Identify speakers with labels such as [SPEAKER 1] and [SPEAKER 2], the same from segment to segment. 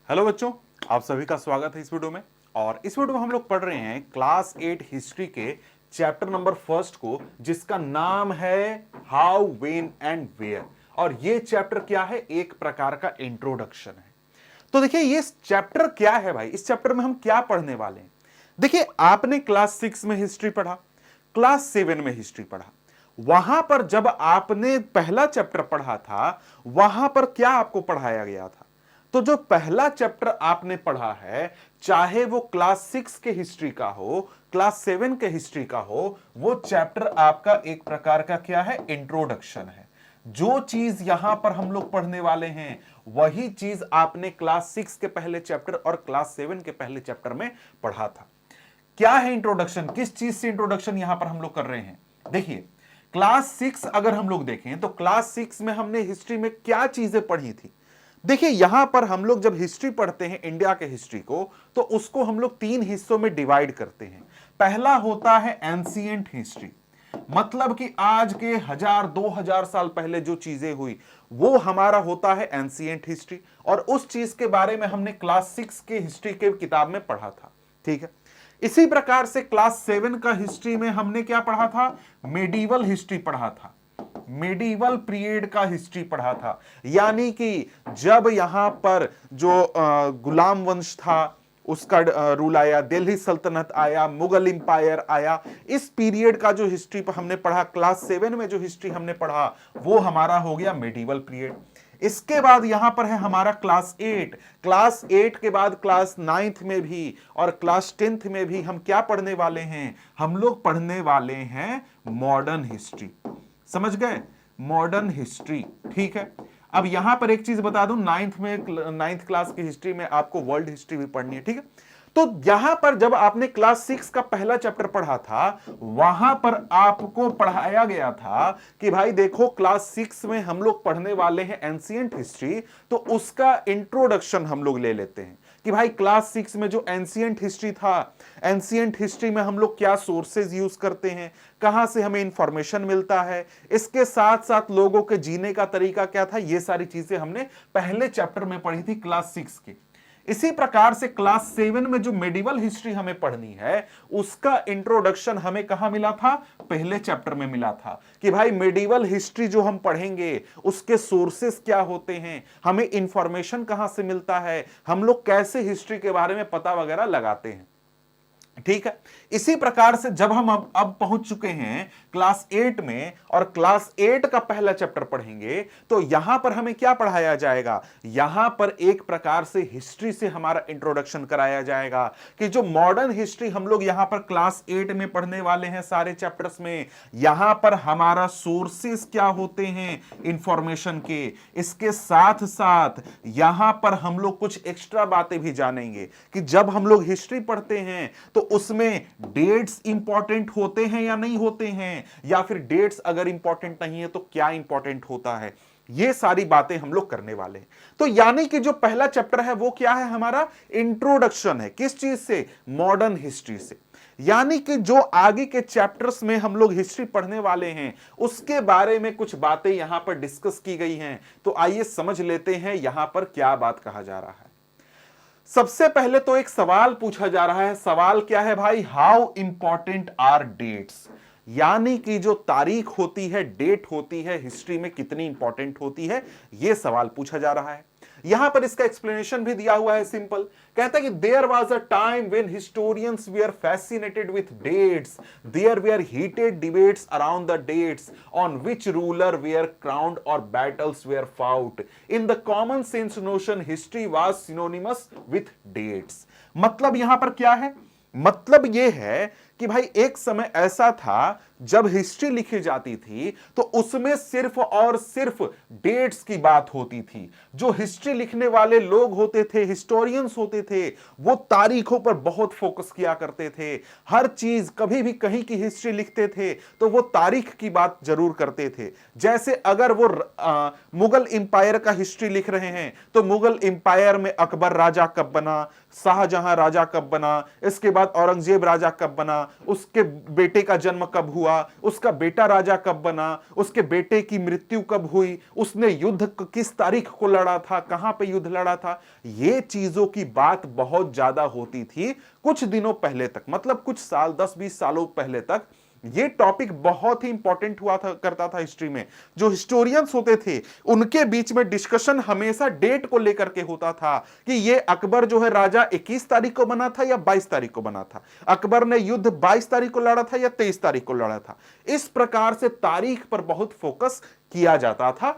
[SPEAKER 1] Hello बच्चों, आप सभी का स्वागत है इस वीडियो में। और इस वीडियो में हम लोग पढ़ रहे हैं क्लास 8 हिस्ट्री के चैप्टर नंबर फर्स्ट को, जिसका नाम है हाउ, व्हेन एंड वेयर। और ये चैप्टर क्या है? एक प्रकार का इंट्रोडक्शन है। तो देखिए ये चैप्टर क्या है भाई, इस चैप्टर में हम क्या पढ़ने वाले हैं। देखिए आपने क्लास 6 में हिस्ट्री पढ़ा, क्लास 7 में हिस्ट्री पढ़ा। वहां पर जब आपने पहला चैप्टर पढ़ा था, वहां पर क्या आपको पढ़ाया गया था? तो जो पहला चैप्टर आपने पढ़ा है, चाहे वो क्लास 6 के हिस्ट्री का हो, क्लास 7 के हिस्ट्री का हो, वो चैप्टर आपका एक प्रकार का क्या है? इंट्रोडक्शन है। जो चीज यहां पर हम लोग पढ़ने वाले हैं, वही चीज आपने क्लास 6 के पहले चैप्टर और क्लास 7 के पहले चैप्टर में पढ़ा था। क्या है इंट्रोडक्शन? किस चीज से इंट्रोडक्शन यहां पर हम लोग कर रहे हैं? देखिए क्लास 6 अगर हम लोग देखें तो क्लास 6 में हमने हिस्ट्री में क्या चीजें पढ़ी थी। देखिए यहां पर हम लोग जब हिस्ट्री पढ़ते हैं इंडिया के हिस्ट्री को, तो उसको हम लोग 3 हिस्सों में डिवाइड करते हैं। पहला होता है एंशिएंट हिस्ट्री, मतलब कि आज के 1000-2000 साल पहले जो चीजें हुई वो हमारा होता है एंशिएंट हिस्ट्री। और उस चीज के बारे में हमने क्लास 6 के हिस्ट्री के किताब में पढ़ा था। ठीक है, इसी प्रकार से क्लास 7 का हिस्ट्री में हमने क्या पढ़ा था? मेडिवल हिस्ट्री पढ़ा था। मेडिवल पीरियड का हिस्ट्री पढ़ा था, यानी कि जब यहां पर जो गुलाम वंश था उसका रूल आया, दिल्ली सल्तनत आया, मुगल इंपायर आया, इस पीरियड का जो हिस्ट्री हमने पढ़ा, क्लास 7 में जो हिस्ट्री हमने पढ़ा वो हमारा हो गया मेडिवल पीरियड। इसके बाद यहां पर है हमारा क्लास 8। क्लास 8 के बाद क्लास 9th में भी और क्लास 10th में भी हम क्या पढ़ने वाले हैं? हम लोग पढ़ने वाले हैं मॉडर्न हिस्ट्री। समझ गए? Modern history. ठीक है, अब यहां पर एक चीज बता दूं, 9th क्लास की हिस्ट्री में आपको वर्ल्ड हिस्ट्री भी पढ़नी है। ठीक है, तो यहां पर जब आपने क्लास 6 का पहला चैप्टर पढ़ा था, वहां पर आपको पढ़ाया गया था कि भाई देखो क्लास 6 में हम लोग पढ़ने वाले हैं एंशिएंट हिस्ट्री, तो उसका इंट्रोडक्शन हम लोग ले लेते हैं कि भाई क्लास 6 में जो एंशिएंट हिस्ट्री था, एंशिएंट हिस्ट्री में हम लोग क्या सोर्सेज यूज करते हैं, कहां से हमें इंफॉर्मेशन मिलता है, इसके साथ साथ लोगों के जीने का तरीका क्या था, ये सारी चीजें हमने पहले चैप्टर में पढ़ी थी क्लास 6 की। इसी प्रकार से क्लास 7 में जो मेडिवल हिस्ट्री हमें पढ़नी है, उसका इंट्रोडक्शन हमें कहां मिला था? पहले चैप्टर में मिला था कि भाई मेडिवल हिस्ट्री जो हम पढ़ेंगे उसके सोर्सेस क्या होते हैं, हमें इंफॉर्मेशन कहां से मिलता है, हम लोग कैसे हिस्ट्री के बारे में पता वगैरह लगाते हैं। ठीक है, इसी प्रकार से जब हम अब पहुंच चुके हैं क्लास 8 में और क्लास 8 का पहला चैप्टर पढ़ेंगे, तो यहां पर हमें क्या पढ़ाया जाएगा? यहां पर एक प्रकार से हिस्ट्री से हमारा इंट्रोडक्शन कराया जाएगा कि जो मॉडर्न हिस्ट्री हम लोग यहां पर क्लास 8 में पढ़ने वाले हैं सारे चैप्टर्स में, यहां पर हमारा सोर्सेस क्या होते हैं इंफॉर्मेशन के। इसके साथ साथ यहां पर हम लोग कुछ एक्स्ट्रा बातें भी जानेंगे कि जब हम लोग हिस्ट्री पढ़ते हैं तो उसमें डेट्स इंपॉर्टेंट होते हैं या नहीं होते हैं, या फिर डेट्स अगर इंपॉर्टेंट नहीं है तो क्या इंपॉर्टेंट होता है। ये सारी बातें हम लोग करने वाले हैं। तो यानी कि जो पहला चैप्टर है वो क्या है? हमारा इंट्रोडक्शन है। किस चीज से? मॉडर्न हिस्ट्री से। यानी कि जो आगे के चैप्टर्स में हम लोग हिस्ट्री पढ़ने वाले हैं उसके बारे में कुछ बातें यहां पर डिस्कस की गई हैं। तो आइए समझ लेते हैं यहां पर क्या बात कहा जा रहा है। सबसे पहले तो एक सवाल पूछा जा रहा है। सवाल क्या है भाई? हाउ इंपॉर्टेंट आर डेट्स, यानी कि जो तारीख होती है, डेट होती है, हिस्ट्री में कितनी इंपॉर्टेंट होती है, यह सवाल पूछा जा रहा है। यहां पर इसका एक्सप्लेनेशन भी दिया हुआ है, सिंपल। कहता है कि there was a time when historians were fascinated with dates, there were heated debates around the dates on which ruler were crowned और battles were fought. In the common sense notion history was synonymous with dates. मतलब यहां पर क्या है? मतलब यह है कि भाई एक समय ऐसा था जब हिस्ट्री लिखी जाती थी तो उसमें सिर्फ और सिर्फ डेट्स की बात होती थी। जो हिस्ट्री लिखने वाले लोग होते थे, हिस्टोरियंस होते थे, वो तारीखों पर बहुत फोकस किया करते थे। हर चीज, कभी भी कहीं की हिस्ट्री लिखते थे तो वो तारीख की बात जरूर करते थे। जैसे अगर वो मुगल इंपायर का हिस्ट्री लिख रहे हैं तो मुगल इंपायर में अकबर राजा कब बना, शाहजहां राजा कब बना, इसके बाद औरंगजेब राजा कब बना, उसके बेटे का जन्म कब हुआ, उसका बेटा राजा कब बना, उसके बेटे की मृत्यु कब हुई, उसने युद्ध किस तारीख को लड़ा था, कहां पे युद्ध लड़ा था। ये चीजों की बात बहुत ज्यादा होती थी कुछ दिनों पहले तक, मतलब कुछ साल 10-20 सालों पहले तक ये टॉपिक बहुत ही इंपॉर्टेंट हुआ था करता था हिस्ट्री में। जो हिस्टोरियंस होते थे उनके बीच में डिस्कशन हमेशा डेट को लेकर के होता था कि ये अकबर जो है राजा 21 तारीख को बना था या 22 तारीख को बना था, अकबर ने युद्ध 22 तारीख को लड़ा था या 23 तारीख को लड़ा था। इस प्रकार से तारीख पर बहुत फोकस किया जाता था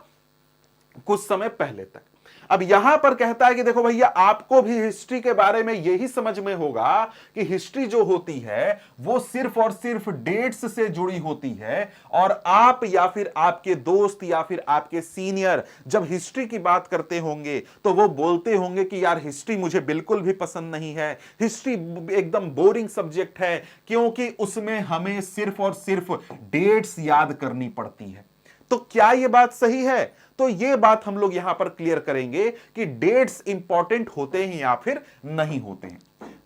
[SPEAKER 1] कुछ समय पहले तक। अब यहां पर कहता है कि देखो भैया, आपको भी हिस्ट्री के बारे में यही समझ में होगा कि हिस्ट्री जो होती है वो सिर्फ और सिर्फ डेट्स से जुड़ी होती है, और आप या फिर आपके दोस्त या फिर आपके सीनियर जब हिस्ट्री की बात करते होंगे तो वो बोलते होंगे कि यार हिस्ट्री मुझे बिल्कुल भी पसंद नहीं है, हिस्ट्री एकदम बोरिंग सब्जेक्ट है, क्योंकि उसमें हमें सिर्फ और सिर्फ डेट्स याद करनी पड़ती है। तो क्या यह बात सही है? तो यह बात हम लोग यहां पर क्लियर करेंगे कि डेट्स इंपॉर्टेंट होते हैं या फिर नहीं होते हैं।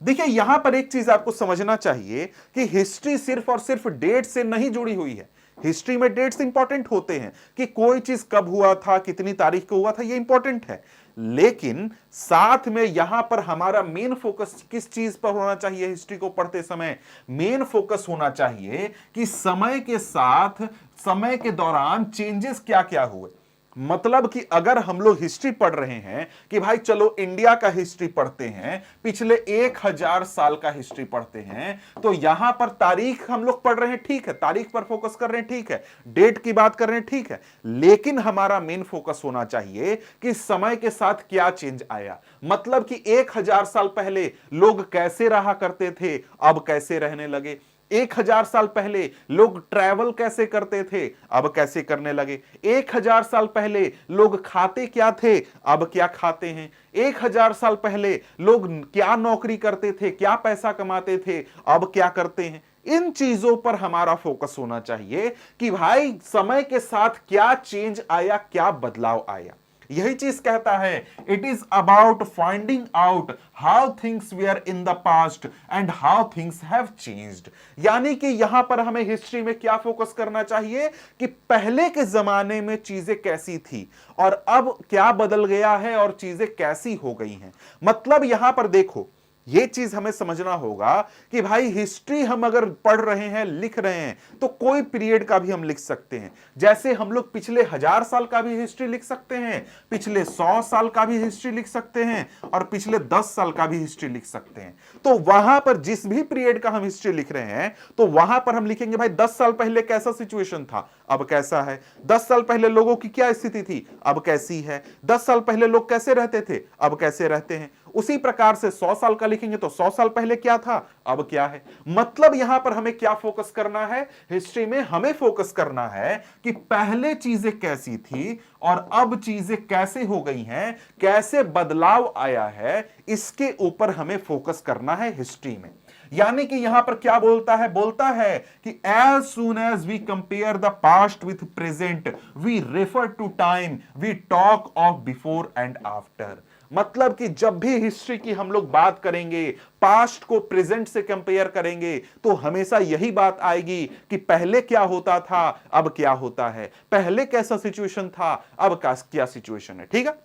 [SPEAKER 1] देखिए, यहां पर एक चीज आपको समझना चाहिए कि हिस्ट्री सिर्फ और सिर्फ डेट से नहीं जुड़ी हुई है। हिस्ट्री में डेट्स इंपॉर्टेंट होते हैं कि कोई चीज कब हुआ था, कितनी तारीख को हुआ था, यह इंपॉर्टेंट है, लेकिन साथ में यहां पर हमारा मेन फोकस किस चीज पर होना चाहिए? हिस्ट्री को पढ़ते समय मेन फोकस होना चाहिए कि समय के साथ, समय के दौरान चेंजेस क्या क्या हुए। मतलब कि अगर हम लोग हिस्ट्री पढ़ रहे हैं कि भाई चलो इंडिया का हिस्ट्री पढ़ते हैं, पिछले 1000 साल का हिस्ट्री पढ़ते हैं, तो यहां पर तारीख हम लोग पढ़ रहे हैं, ठीक है, तारीख पर फोकस कर रहे हैं, ठीक है, डेट की बात कर रहे हैं, ठीक है, लेकिन हमारा मेन फोकस होना चाहिए कि समय के साथ क्या चेंज आया। मतलब कि 1000 साल पहले लोग कैसे रहा करते थे, अब कैसे रहने लगे। 1000 साल पहले लोग ट्रैवल कैसे करते थे, अब कैसे करने लगे। 1000 साल पहले लोग खाते क्या थे, अब क्या खाते हैं। 1000 साल पहले लोग क्या नौकरी करते थे, क्या पैसा कमाते थे, अब क्या करते हैं। इन चीजों पर हमारा फोकस होना चाहिए कि भाई समय के साथ क्या चेंज आया, क्या बदलाव आया। यही चीज कहता है, it is about finding out how things were in the past and how things have changed. यानी कि यहां पर हमें हिस्ट्री में क्या फोकस करना चाहिए कि पहले के जमाने में चीजें कैसी थी और अब क्या बदल गया है और चीजें कैसी हो गई हैं। मतलब यहां पर देखो, यह चीज हमें समझना होगा कि भाई हिस्ट्री हम अगर पढ़ रहे हैं, लिख रहे हैं, तो कोई पीरियड का भी हम लिख सकते हैं। जैसे हम लोग पिछले 1000 साल का भी हिस्ट्री लिख सकते हैं, पिछले 100 साल का भी हिस्ट्री लिख सकते हैं, और पिछले 10 साल का भी हिस्ट्री लिख सकते हैं। तो वहां पर जिस भी पीरियड का हम हिस्ट्री लिख रहे हैं, तो वहां पर हम लिखेंगे भाई 10 साल पहले कैसा सिचुएशन था, अब कैसा है। 10 साल पहले लोगों की क्या स्थिति थी, अब कैसी है। 10 साल पहले लोग कैसे रहते थे, अब कैसे रहते हैं। उसी प्रकार से 100 साल का लिखेंगे तो 100 साल पहले क्या था, अब क्या है। मतलब यहां पर हमें क्या फोकस करना है, हिस्ट्री में हमें फोकस करना है कि पहले चीजें कैसी थी और अब चीजें कैसे हो गई हैं, कैसे बदलाव आया है, इसके ऊपर हमें फोकस करना है हिस्ट्री में। यानी कि यहां पर क्या बोलता है कि as soon as we compare the past with present we refer to time we talk of before and after. मतलब कि जब भी हिस्ट्री की हम लोग बात करेंगे, पास्ट को प्रेजेंट से कंपेयर करेंगे, तो हमेशा यही बात आएगी कि पहले क्या होता था, अब क्या होता है, पहले कैसा सिचुएशन था, अब क्या सिचुएशन है। ठीक है,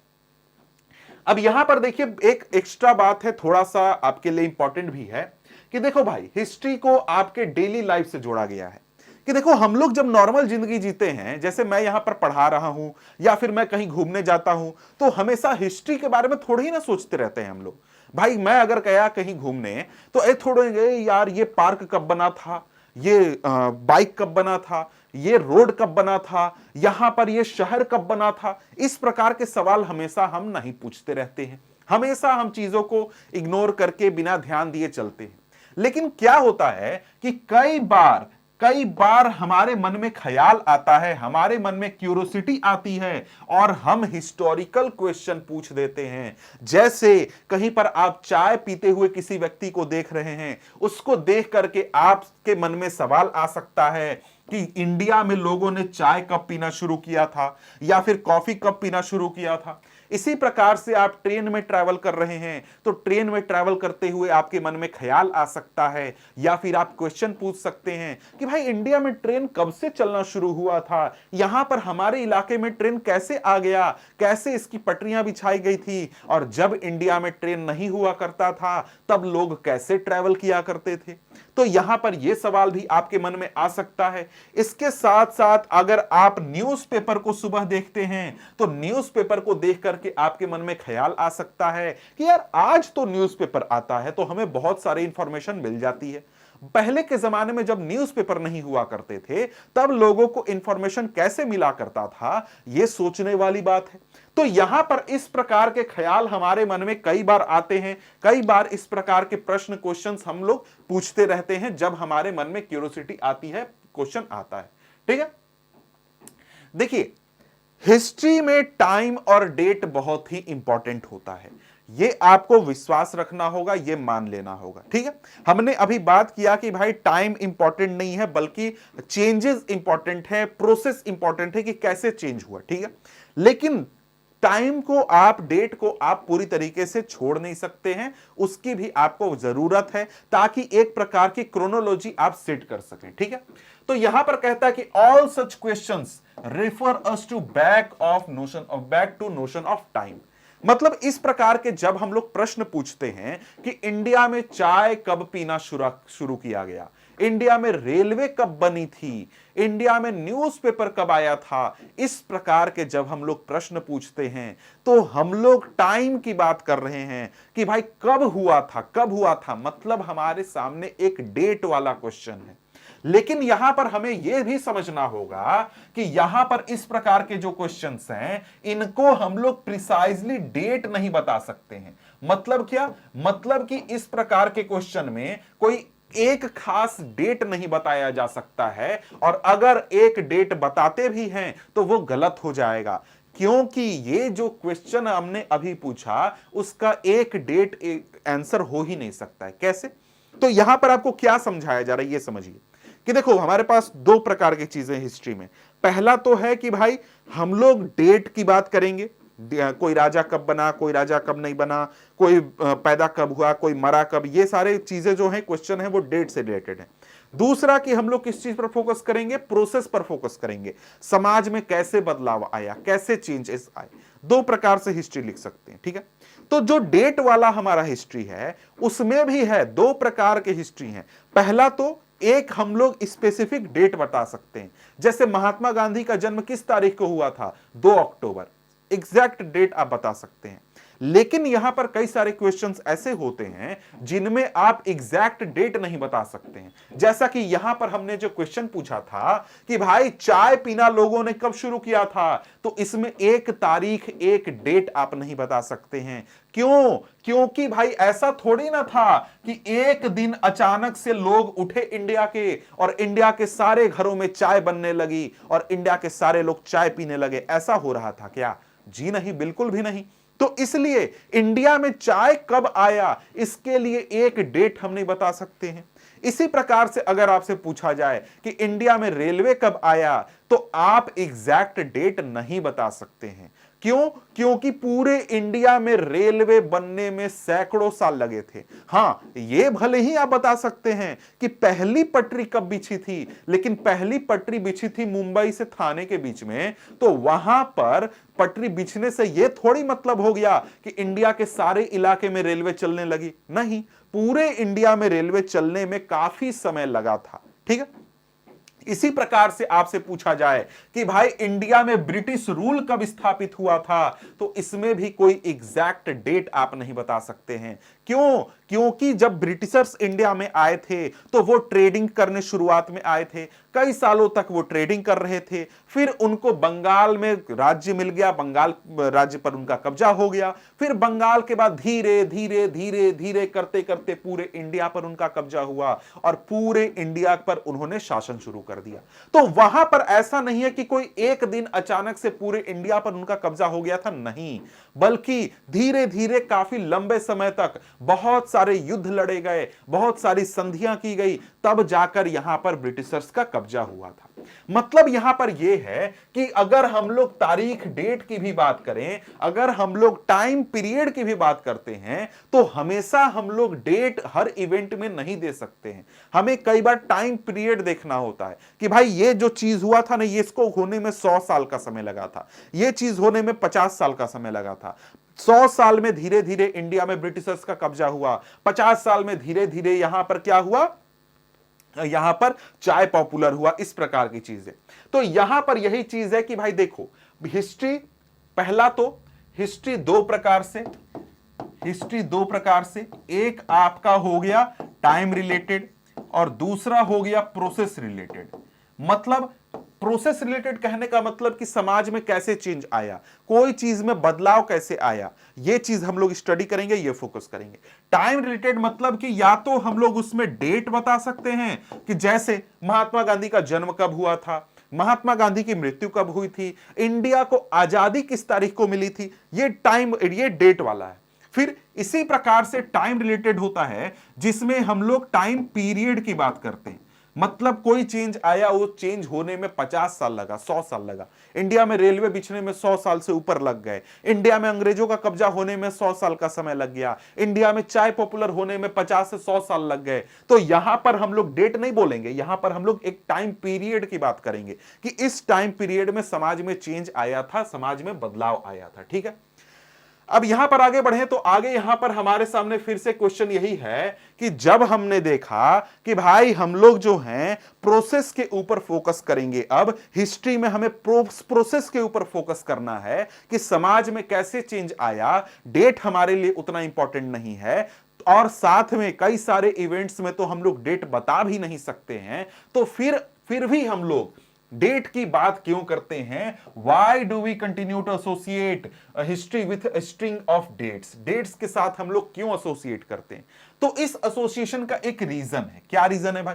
[SPEAKER 1] अब यहां पर देखिए एक एक्स्ट्रा बात है, थोड़ा सा आपके लिए इंपॉर्टेंट भी है कि देखो भाई, हिस्ट्री को आपके डेली लाइफ से जोड़ा गया है। कि देखो, हम लोग जब नॉर्मल जिंदगी जीते हैं, जैसे मैं यहां पर पढ़ा रहा हूं या फिर मैं कहीं घूमने जाता हूं, तो हमेशा हिस्ट्री के बारे में थोड़ी ही ना सोचते रहते हैं हम लोग। भाई मैं अगर गया कहीं घूमने, तो थोड़े यार ये पार्क कब बना था, ये बाइक कब बना था, ये रोड कब बना था, यहां पर ये शहर कब बना था। इस प्रकार के सवाल हमेशा हम नहीं पूछते रहते हैं, हमेशा हम चीजों को इग्नोर करके बिना ध्यान दिए चलते हैं। लेकिन क्या होता है कि कई बार हमारे मन में ख्याल आता है, हमारे मन में क्यूरोसिटी आती है और हम हिस्टोरिकल क्वेश्चन पूछ देते हैं। जैसे कहीं पर आप चाय पीते हुए किसी व्यक्ति को देख रहे हैं, उसको देख करके आपके मन में सवाल आ सकता है कि इंडिया में लोगों ने चाय कब पीना शुरू किया था या फिर कॉफी कब पीना शुरू किया था। इसी प्रकार से आप ट्रेन में ट्रैवल कर रहे हैं तो ट्रेन में ट्रैवल करते हुए आपके मन में ख्याल आ सकता है, या फिर आप क्वेश्चन पूछ सकते हैं कि भाई इंडिया में ट्रेन कब से चलना शुरू हुआ था, यहां पर हमारे इलाके में ट्रेन कैसे आ गया, कैसे इसकी पटरियां बिछाई गई थी, और जब इंडिया में ट्रेन नहीं हुआ करता था तब लोग कैसे ट्रैवल किया करते थे। तो यहां पर यह सवाल भी आपके मन में आ सकता है। इसके साथ साथ अगर आप न्यूज़पेपर को सुबह देखते हैं तो न्यूज़पेपर को देख करके आपके मन में ख्याल आ सकता है कि यार आज तो न्यूज़पेपर आता है तो हमें बहुत सारी इंफॉर्मेशन मिल जाती है। पहले के जमाने में जब न्यूज़पेपर नहीं हुआ करते थे तब लोगों को इंफॉर्मेशन कैसे मिला करता था, यह सोचने वाली बात है। तो यहां पर इस प्रकार के ख्याल हमारे मन में कई बार आते हैं, कई बार इस प्रकार के प्रश्न क्वेश्चंस हम लोग पूछते रहते हैं जब हमारे मन में क्यूरियोसिटी आती है, क्वेश्चन आता है। ठीक है, देखिए हिस्ट्री में टाइम और डेट बहुत ही इंपॉर्टेंट होता है, ये आपको विश्वास रखना होगा, ये मान लेना होगा। ठीक है, हमने अभी बात किया कि भाई टाइम इंपॉर्टेंट नहीं है बल्कि चेंजेस इंपॉर्टेंट है, प्रोसेस इंपॉर्टेंट है कि कैसे चेंज हुआ। ठीक है, लेकिन टाइम को आप, डेट को आप पूरी तरीके से छोड़ नहीं सकते हैं, उसकी भी आपको जरूरत है ताकि एक प्रकार की क्रोनोलॉजी आप सेट कर सकें। ठीक है, तो यहां पर कहता है कि all such questions refer us to back to notion of time. मतलब इस प्रकार के जब हम लोग प्रश्न पूछते हैं कि इंडिया में चाय कब पीना शुरू किया गया, इंडिया में रेलवे कब बनी थी, इंडिया में न्यूज़पेपर कब आया था, इस प्रकार के जब हम लोग प्रश्न पूछते हैं तो हम लोग टाइम की बात कर रहे हैं कि भाई कब हुआ था, मतलब हमारे सामने एक डेट वाला क्वेश्चन है। लेकिन यहां पर हमें यह भी समझना होगा कि यहां पर इस प्रकार के जो क्वेश्चंस हैं इनको हम लोग प्रिसाइजली डेट नहीं बता सकते हैं। मतलब क्या, मतलब कि इस प्रकार के क्वेश्चन में कोई एक खास डेट नहीं बताया जा सकता है, और अगर एक डेट बताते भी हैं तो वो गलत हो जाएगा, क्योंकि ये जो क्वेश्चन हमने अभी पूछा उसका एक डेट एक आंसर हो ही नहीं सकता है। कैसे? तो यहां पर आपको क्या समझाया जा रहा है ये समझिए कि देखो हमारे पास दो प्रकार की चीजें हिस्ट्री में। पहला तो है कि भाई हम लोग डेट की बात करेंगे, कोई राजा कब बना, कोई राजा कब नहीं बना, कोई पैदा कब हुआ, कोई मरा कब, ये सारे चीजें जो है क्वेश्चन है वो डेट से रिलेटेड है। दूसरा कि हम लोग किस चीज पर फोकस करेंगे, प्रोसेस पर फोकस करेंगे, समाज में कैसे बदलाव आया, कैसे चेंजेस आए। दो प्रकार से हिस्ट्री लिख सकते हैं। ठीक है, तो जो डेट वाला हमारा हिस्ट्री है उसमें भी है दो प्रकार के हिस्ट्री हैं। पहला तो एक हम लोग स्पेसिफिक डेट बता सकते हैं, जैसे महात्मा गांधी का जन्म किस तारीख को हुआ था, 2 अक्टूबर, एग्जैक्ट डेट आप बता सकते हैं। लेकिन यहां पर कई सारे क्वेश्चंस ऐसे होते हैं जिनमें आप एग्जैक्ट डेट नहीं बता सकते हैं। जैसा कि यहां पर हमने जो क्वेश्चन पूछा था कि भाई चाय पीना लोगों ने कब शुरू किया था, तो इसमें एक तारीख, एक डेट आप नहीं बता सकते हैं। क्यों? क्योंकि भाई ऐसा थोड़ी ना था कि एक दिन अचानक से लोग उठे इंडिया के और इंडिया के सारे घरों में चाय बनने लगी और इंडिया के सारे लोग चाय पीने लगे। ऐसा हो रहा था क्या? जी नहीं, बिल्कुल भी नहीं। तो इसलिए इंडिया में चाय कब आया इसके लिए एक डेट हम नहीं बता सकते हैं। इसी प्रकार से अगर आपसे पूछा जाए कि इंडिया में रेलवे कब आया तो आप एग्जैक्ट डेट नहीं बता सकते हैं। क्यों? क्योंकि पूरे इंडिया में रेलवे बनने में सैकड़ों साल लगे थे। हां, यह भले ही आप बता सकते हैं कि पहली पटरी कब बिछी थी, लेकिन पहली पटरी बिछी थी मुंबई से थाने के बीच में, तो वहां पर पटरी बिछने से यह थोड़ी मतलब हो गया कि इंडिया के सारे इलाके में रेलवे चलने लगी। नहीं, पूरे इंडिया में रेलवे चलने में काफी समय लगा था। ठीक है, इसी प्रकार से आपसे पूछा जाए कि भाई इंडिया में ब्रिटिश रूल कब स्थापित हुआ था, तो इसमें भी कोई एग्जैक्ट डेट आप नहीं बता सकते हैं। क्यों? क्योंकि जब ब्रिटिशर्स इंडिया में आए थे तो वो ट्रेडिंग करने शुरुआत में आए थे, कई सालों तक वो ट्रेडिंग कर रहे थे, फिर उनको बंगाल में राज्य मिल गया, बंगाल राज्य पर उनका कब्जा हो गया, फिर बंगाल के बाद धीरे धीरे धीरे धीरे करते करते पूरे इंडिया पर उनका कब्जा हुआ और पूरे इंडिया पर उन्होंने शासन शुरू कर दिया। तो वहां पर ऐसा नहीं है कि कोई एक दिन अचानक से पूरे इंडिया पर उनका कब्जा हो गया था, नहीं, बल्कि धीरे धीरे काफी लंबे समय तक बहुत सारे युद्ध लड़े गए, बहुत सारी संधियां की गई, तब जाकर यहां पर ब्रिटिशर्स का कब्जा हुआ था। मतलब यहां पर यह है कि अगर हम लोग तारीख डेट की भी बात करें, अगर हम लोग टाइम पीरियड की भी बात करते हैं, तो हमेशा हम लोग डेट हर इवेंट में नहीं दे सकते हैं। हमें कई बार टाइम पीरियड देखना होता है कि भाई ये जो चीज हुआ था ना, ये इसको होने में 100 साल का समय लगा था, ये चीज होने में 50 साल का समय लगा था। 100 साल में धीरे धीरे इंडिया में ब्रिटिशर्स का कब्जा हुआ, 50 साल में धीरे धीरे यहां पर क्या हुआ, यहां पर चाय पॉपुलर हुआ, इस प्रकार की चीजें। तो यहां पर यही चीज है कि भाई देखो, हिस्ट्री पहला तो हिस्ट्री दो प्रकार से, एक आपका हो गया टाइम रिलेटेड और दूसरा हो गया प्रोसेस रिलेटेड। मतलब प्रोसेस रिलेटेड कहने का मतलब कि समाज में कैसे चेंज आया, कोई चीज में बदलाव कैसे आया, ये चीज हम लोग स्टडी करेंगे, ये फोकस करेंगे। टाइम रिलेटेड मतलब कि या तो हम लोग उसमें डेट बता सकते हैं कि जैसे महात्मा गांधी का जन्म कब हुआ था, महात्मा गांधी की मृत्यु कब हुई थी, इंडिया को आजादी किस तारीख को मिली थी, ये टाइम, ये डेट वाला है। फिर इसी प्रकार से टाइम रिलेटेड होता है जिसमें हम लोग टाइम पीरियड की बात करते हैं। मतलब कोई चेंज आया, वो चेंज होने में 50 साल लगा, 100 साल लगा। इंडिया में रेलवे बिछने में 100 साल से ऊपर लग गए, इंडिया में अंग्रेजों का कब्जा होने में 100 साल का समय लग गया, इंडिया में चाय पॉपुलर होने में 50 से 100 साल लग गए। तो यहां पर हम लोग डेट नहीं बोलेंगे, यहां पर हम लोग एक टाइम पीरियड की बात करेंगे कि इस टाइम पीरियड में समाज में चेंज आया था, समाज में बदलाव आया था। ठीक है, अब यहां पर आगे बढ़े तो आगे यहां पर हमारे सामने फिर से क्वेश्चन यही है कि जब हमने देखा कि भाई हम लोग जो हैं प्रोसेस के ऊपर फोकस करेंगे, अब हिस्ट्री में हमें प्रोसेस के ऊपर फोकस करना है कि समाज में कैसे चेंज आया, डेट हमारे लिए उतना इंपॉर्टेंट नहीं है, और साथ में कई सारे इवेंट्स में तो हम लोग डेट बता भी नहीं सकते हैं। तो फिर भी हम लोग डेट की बात क्यों करते हैं? Why do we continue to associate history with string of dates? Dates के साथ हम लोग क्यों एसोसिएट करते हैं? तो इस एसोसिएशन का एक रीजन है। क्या रीजन है भाई?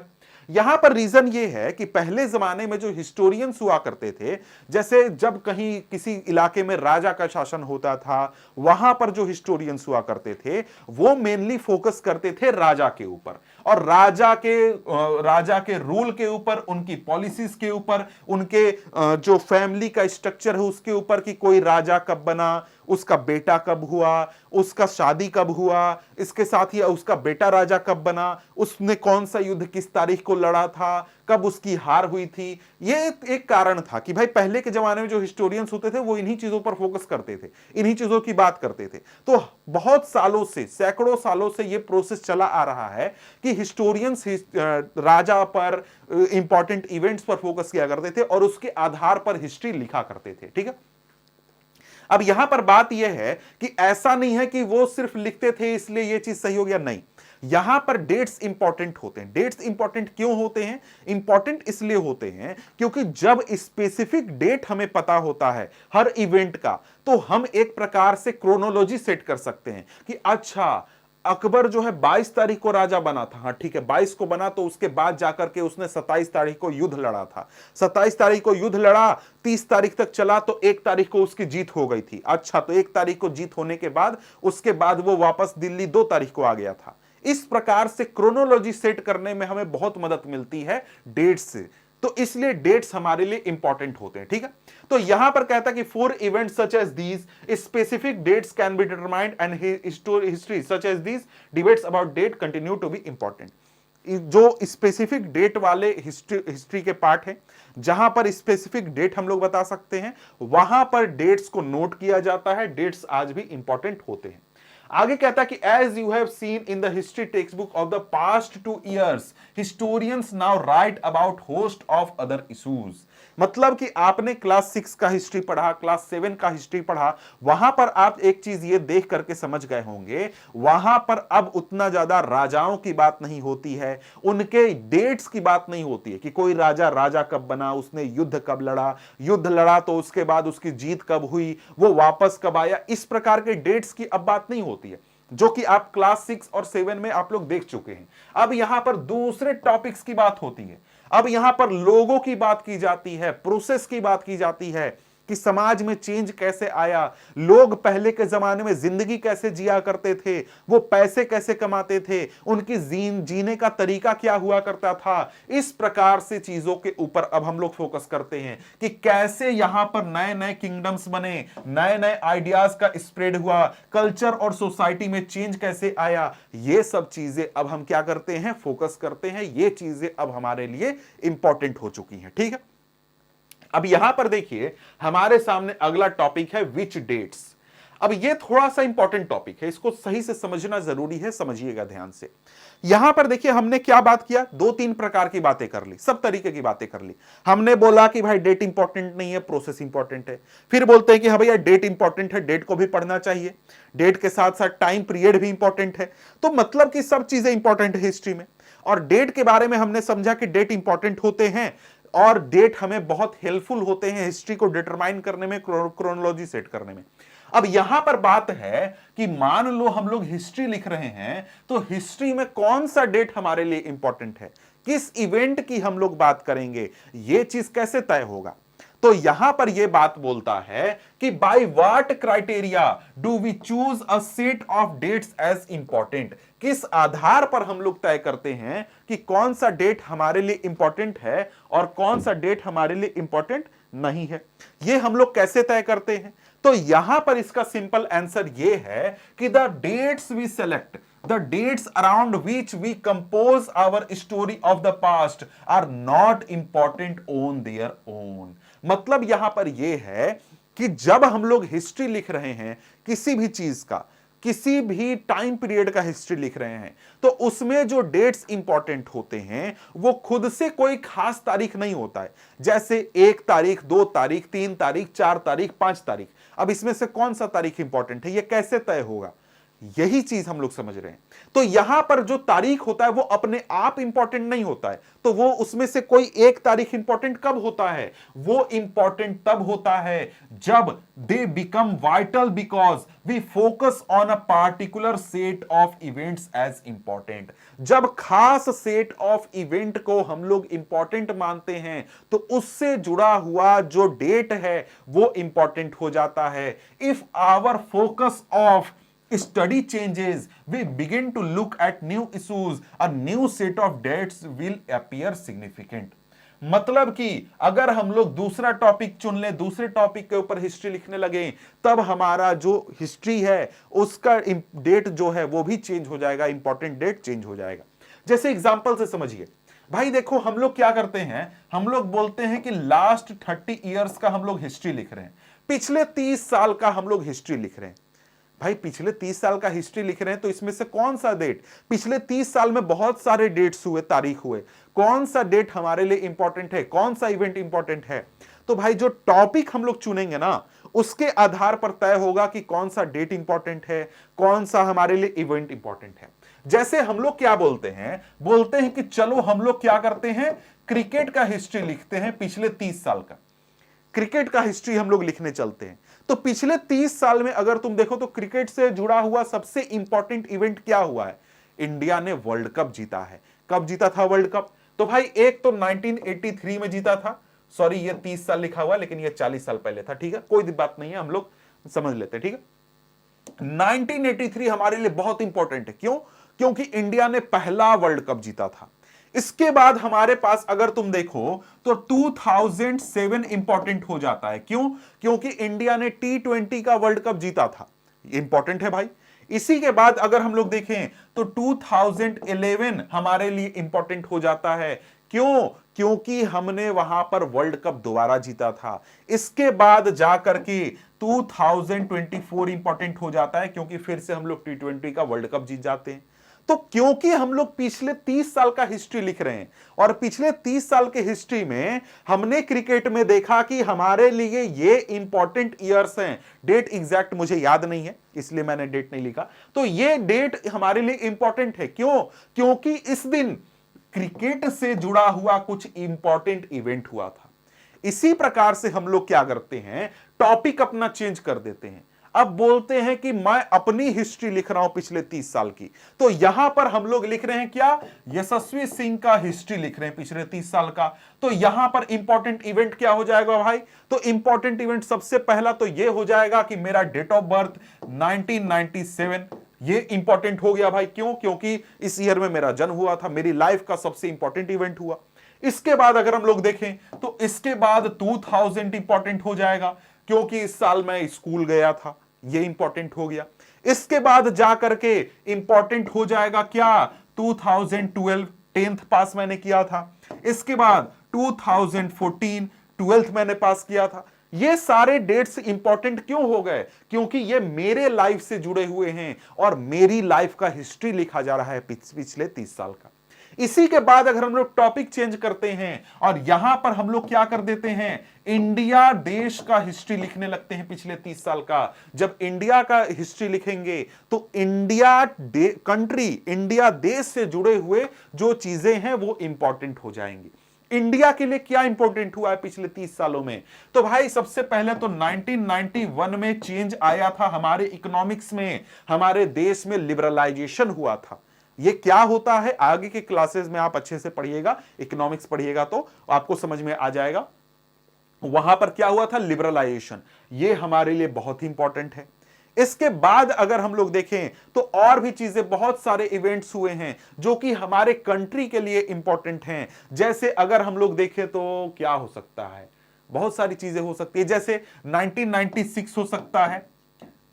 [SPEAKER 1] यहां पर रीजन ये है कि पहले जमाने में जो हिस्टोरियंस हुआ करते थे, जैसे जब कहीं किसी इलाके में राजा का शासन होता था, वहां पर जो हिस्टोरियंस हुआ करते थे वो मेनली फोकस करते थे राजा के ऊपर, और राजा के रूल के ऊपर, उनकी पॉलिसीज के ऊपर, उनके जो फैमिली का स्ट्रक्चर है उसके ऊपर कि कोई राजा कब बना, उसका बेटा कब हुआ, उसका शादी कब हुआ, इसके साथ ही उसका बेटा राजा कब बना, उसने कौन सा युद्ध किस तारीख को लड़ा था, कब उसकी हार हुई थी। ये एक कारण था कि भाई पहले के जमाने में जो हिस्टोरियंस होते थे वो इन्हीं चीजों पर फोकस करते थे, इन्हीं चीजों की बात करते थे। तो बहुत सालों से, सैकड़ों सालों से ये प्रोसेस चला आ रहा है कि हिस्टोरियंस राजा पर, इंपॉर्टेंट इवेंट्स पर फोकस किया करते थे और उसके आधार पर हिस्ट्री लिखा करते थे। ठीक है, अब यहां पर बात यह है कि ऐसा नहीं है कि वो सिर्फ लिखते थे इसलिए ये चीज सही हो गया, नहीं। यहां पर डेट्स इंपॉर्टेंट होते हैं। डेट्स इंपॉर्टेंट क्यों होते हैं? इंपॉर्टेंट इसलिए होते हैं क्योंकि जब स्पेसिफिक डेट हमें पता होता है हर इवेंट का, तो हम एक प्रकार से क्रोनोलॉजी सेट कर सकते हैं कि अच्छा अकबर जो है 22 तारीख को राजा बना था, हाँ ठीक है 22 को बना, तो उसके बाद जाकर के उसने 27 तारीख को युद्ध लड़ा था, 27 तारीख को युद्ध लड़ा, 30 तारीख तक चला, तो 1 तारीख को उसकी जीत हो गई थी। अच्छा, तो 1 तारीख को जीत होने के बाद उसके बाद वो वापस दिल्ली 2 तारीख को आ गया था। इस प्रकार से क्रोनोलॉजी सेट करने में हमें बहुत मदद मिलती है डेट्स से, तो इसलिए डेट्स हमारे लिए इंपॉर्टेंट होते हैं। ठीक है, तो यहां पर कहता है कि for events such as these specific dates can be determined and history such as these debates about date continue to be important. जो स्पेसिफिक डेट वाले हिस्ट्री के पार्ट हैं, जहां पर स्पेसिफिक डेट हम लोग बता सकते हैं, वहां पर डेट्स को नोट किया जाता है। डेट्स आज भी इंपॉर्टेंट होते हैं। आगे कहता है कि as you have seen in the history text book of the past 2 years, historians now write about host of other issues. मतलब कि आपने क्लास 6 का हिस्ट्री पढ़ा, क्लास 7 का हिस्ट्री पढ़ा, वहां पर आप एक चीज ये देख करके समझ गए होंगे, वहां पर अब उतना ज्यादा राजाओं की बात नहीं होती है, उनके डेट्स की बात नहीं होती है कि कोई राजा कब बना, उसने युद्ध कब लड़ा, युद्ध लड़ा तो उसके बाद उसकी जीत कब हुई, वो वापस कब आया, इस प्रकार के डेट्स की अब बात नहीं होती है, जो कि आप क्लास 6 और 7 में आप लोग देख चुके हैं। अब यहां पर दूसरे टॉपिक्स की बात होती है, अब यहां पर लोगों की बात की जाती है, प्रोसेस की बात की जाती है, कि समाज में चेंज कैसे आया, लोग पहले के जमाने में जिंदगी कैसे जिया करते थे, वो पैसे कैसे कमाते थे, उनकी जीने का तरीका क्या हुआ करता था। इस प्रकार से चीजों के ऊपर अब हम लोग फोकस करते हैं कि कैसे यहां पर नए नए किंगडम्स बने, नए नए आइडियाज का स्प्रेड हुआ, कल्चर और सोसाइटी में चेंज कैसे आया। ये सब चीजें अब हम क्या करते हैं, फोकस करते हैं। ये चीजें अब हमारे लिए इंपॉर्टेंट हो चुकी हैं। ठीक है, अब यहां पर देखिए हमारे सामने अगला टॉपिक है विच डेट्स। अब ये थोड़ा सा इंपॉर्टेंट टॉपिक है, इसको सही से समझना जरूरी है, समझिएगा ध्यान से। यहां पर देखिए हमने क्या बात किया, दो तीन प्रकार की बातें कर ली, सब तरीके की बातें कर ली। हमने बोला कि भाई डेट इंपॉर्टेंट नहीं है, प्रोसेस इंपॉर्टेंट है। फिर बोलते हैं कि हाँ भैया डेट इंपॉर्टेंट है, डेट को भी पढ़ना चाहिए, डेट के साथ साथ टाइम पीरियड भी इंपॉर्टेंट है। तो मतलब कि सब चीजें इंपॉर्टेंट है हिस्ट्री में। और डेट के बारे में हमने समझा कि डेट इंपॉर्टेंट होते हैं और डेट हमें बहुत हेल्पफुल होते हैं हिस्ट्री को डिटरमाइन करने में, क्रोनोलॉजी सेट करने में। अब यहां पर बात है कि मान लो हम लोग हिस्ट्री लिख रहे हैं, तो हिस्ट्री में कौन सा डेट हमारे लिए इंपॉर्टेंट है, किस इवेंट की हम लोग बात करेंगे, यह चीज कैसे तय होगा। तो यहां पर यह बात बोलता है कि by what criteria do we choose a set of dates as important. किस आधार पर हम लोग तय करते हैं कि कौन सा डेट हमारे लिए इंपॉर्टेंट है और कौन सा डेट हमारे लिए इंपॉर्टेंट नहीं है। यह हम लोग कैसे तय करते हैं, तो यहां पर इसका सिंपल आंसर यह है कि the dates we select, the dates around which we compose our story of the past are not important on their own। मतलब यहां पर यह है कि जब हम लोग हिस्ट्री लिख रहे हैं, किसी भी चीज का, किसी भी टाइम पीरियड का हिस्ट्री लिख रहे हैं, तो उसमें जो डेट्स इंपॉर्टेंट होते हैं वो खुद से कोई खास तारीख नहीं होता है। जैसे 1 तारीख, 2 तारीख, 3 तारीख, 4 तारीख, 5 तारीख। अब इसमें से कौन सा तारीख इंपॉर्टेंट है, यह कैसे तय होगा, यही चीज हम लोग समझ रहे हैं। तो यहां पर जो तारीख होता है वो अपने आप इंपॉर्टेंट नहीं होता है, तो वो उसमें से कोई एक तारीख इंपॉर्टेंट कब होता है, वो इंपॉर्टेंट तब होता है जब they become vital because we focus on a particular set of events as important. जब खास सेट ऑफ इवेंट को हम लोग इंपॉर्टेंट मानते हैं तो उससे जुड़ा हुआ जो डेट है वो इंपॉर्टेंट हो जाता है। If our focus of study changes, we begin to look at new issues, a new set of dates will appear significant। मतलब कि अगर हम लोग दूसरा टॉपिक चुन ले, दूसरे टॉपिक के ऊपर हिस्ट्री लिखने लगे, तब हमारा जो हिस्ट्री है उसका डेट जो है वो भी चेंज हो जाएगा, इंपॉर्टेंट डेट चेंज हो जाएगा। जैसे एग्जांपल से समझिए भाई, देखो हम लोग क्या करते हैं, हम लोग बोलते हैं कि लास्ट 30 इयर्स का हम लोग हिस्ट्री लिख रहे हैं, पिछले 30 साल का हम लोग हिस्ट्री लिख रहे हैं। भाई पिछले 30 साल का हिस्ट्री लिख रहे हैं तो इसमें से कौन सा डेट, पिछले 30 साल में बहुत सारे डेट्स हुए, तारीख हुए, कौन सा डेट हमारे लिए इंपॉर्टेंट है, कौन सा इवेंट इंपॉर्टेंट है। तो भाई जो टॉपिक हम लोग चुनेंगे ना, उसके आधार पर तय होगा कि कौन सा डेट इंपॉर्टेंट है, कौन सा हमारे लिए इवेंट इंपॉर्टेंट है। जैसे हम लोग क्या बोलते हैं कि चलो हम लोग क्या करते हैं, क्रिकेट का हिस्ट्री लिखते हैं पिछले 30 साल का, क्रिकेट का हिस्ट्री हम लोग लिखने चलते हैं। तो पिछले 30 साल में अगर तुम देखो तो क्रिकेट से जुड़ा हुआ सबसे इंपॉर्टेंट इवेंट क्या हुआ है, इंडिया ने वर्ल्ड कप जीता है। कब जीता था वर्ल्ड कप, तो भाई एक तो 1983 में जीता था, सॉरी ये 30 साल लिखा हुआ लेकिन ये 40 साल पहले था, ठीक है कोई बात नहीं है, हम लोग समझ लेते हैं, ठीक है। 1983 हमारे लिए बहुत इंपॉर्टेंट है, क्यों, क्योंकि इंडिया ने पहला वर्ल्ड कप जीता था। इसके बाद हमारे पास अगर तुम देखो तो 2007 इंपॉर्टेंट हो जाता है, क्यों, क्योंकि इंडिया ने T20 का वर्ल्ड कप जीता था, इंपॉर्टेंट है भाई। इसी के बाद अगर हम लोग देखें तो 2011 हमारे लिए इंपॉर्टेंट हो जाता है, क्यों, क्योंकि हमने वहां पर वर्ल्ड कप दोबारा जीता था। इसके बाद जाकर के 2024 इंपॉर्टेंट हो जाता है, क्योंकि फिर से हम लोग T20 का वर्ल्ड कप जीत जाते हैं। तो क्योंकि हम लोग पिछले 30 साल का हिस्ट्री लिख रहे हैं और पिछले 30 साल के हिस्ट्री में हमने क्रिकेट में देखा कि हमारे लिए ये इंपॉर्टेंट ईयर्स हैं, डेट एग्जैक्ट मुझे याद नहीं है इसलिए मैंने डेट नहीं लिखा, तो ये डेट हमारे लिए इंपॉर्टेंट है, क्यों, क्योंकि इस दिन क्रिकेट से जुड़ा हुआ कुछ इंपॉर्टेंट इवेंट हुआ था। इसी प्रकार से हम लोग क्या करते हैं, टॉपिक अपना चेंज कर देते हैं। अब बोलते हैं कि मैं अपनी हिस्ट्री लिख रहा हूं पिछले 30 साल की। तो यहां पर हम लोग लिख रहे हैं क्या, यशस्वी सिंह का हिस्ट्री लिख रहे हैं पिछले 30 साल का। तो यहां पर इंपॉर्टेंट इवेंट क्या हो जाएगा भाई, तो इंपॉर्टेंट इवेंट सबसे पहला तो यह हो जाएगा कि मेरा डेट ऑफ बर्थ 1997, ये इंपॉर्टेंट हो गया भाई। क्यों, क्योंकि इस ईयर में मेरा जन्म हुआ था, मेरी लाइफ का सबसे इंपॉर्टेंट इवेंट हुआ। इसके बाद अगर हम लोग देखें तो इसके बाद 2000 इंपॉर्टेंट हो जाएगा, क्योंकि इस साल मैं स्कूल गया था, ये इंपॉर्टेंट हो गया। इसके बाद जाकर के इंपॉर्टेंट हो जाएगा क्या, 2012 10th पास मैंने किया था। इसके बाद 2014 12th मैंने पास किया था। ये सारे डेट्स इंपॉर्टेंट क्यों हो गए, क्योंकि ये मेरे लाइफ से जुड़े हुए हैं और मेरी लाइफ का हिस्ट्री लिखा जा रहा है पिछले 30 साल का। इसी के बाद अगर हम लोग टॉपिक चेंज करते हैं और यहां पर हम लोग क्या कर देते हैं, इंडिया देश का हिस्ट्री लिखने लगते हैं पिछले 30 साल का। जब इंडिया का हिस्ट्री लिखेंगे तो इंडिया कंट्री, इंडिया देश से जुड़े हुए जो चीजें हैं वो इंपॉर्टेंट हो जाएंगी। इंडिया के लिए क्या इंपॉर्टेंट हुआ है पिछले 30 सालों में, तो भाई सबसे पहले तो 1991 में चेंज आया था हमारे इकोनॉमिक्स में, हमारे देश में लिबरलाइजेशन हुआ था। ये क्या होता है आगे के क्लासेस में आप अच्छे से पढ़िएगा, इकोनॉमिक्स पढ़िएगा तो आपको समझ में आ जाएगा। वहां पर क्या हुआ था, लिबरलाइजेशन, ये हमारे लिए बहुत ही इंपॉर्टेंट है। इसके बाद अगर हम लोग देखें तो और भी चीजें, बहुत सारे इवेंट्स हुए हैं जो कि हमारे कंट्री के लिए इंपॉर्टेंट हैं। जैसे अगर हम लोग देखें तो क्या हो सकता है, बहुत सारी चीजें हो सकती है। जैसे 1996 हो सकता है,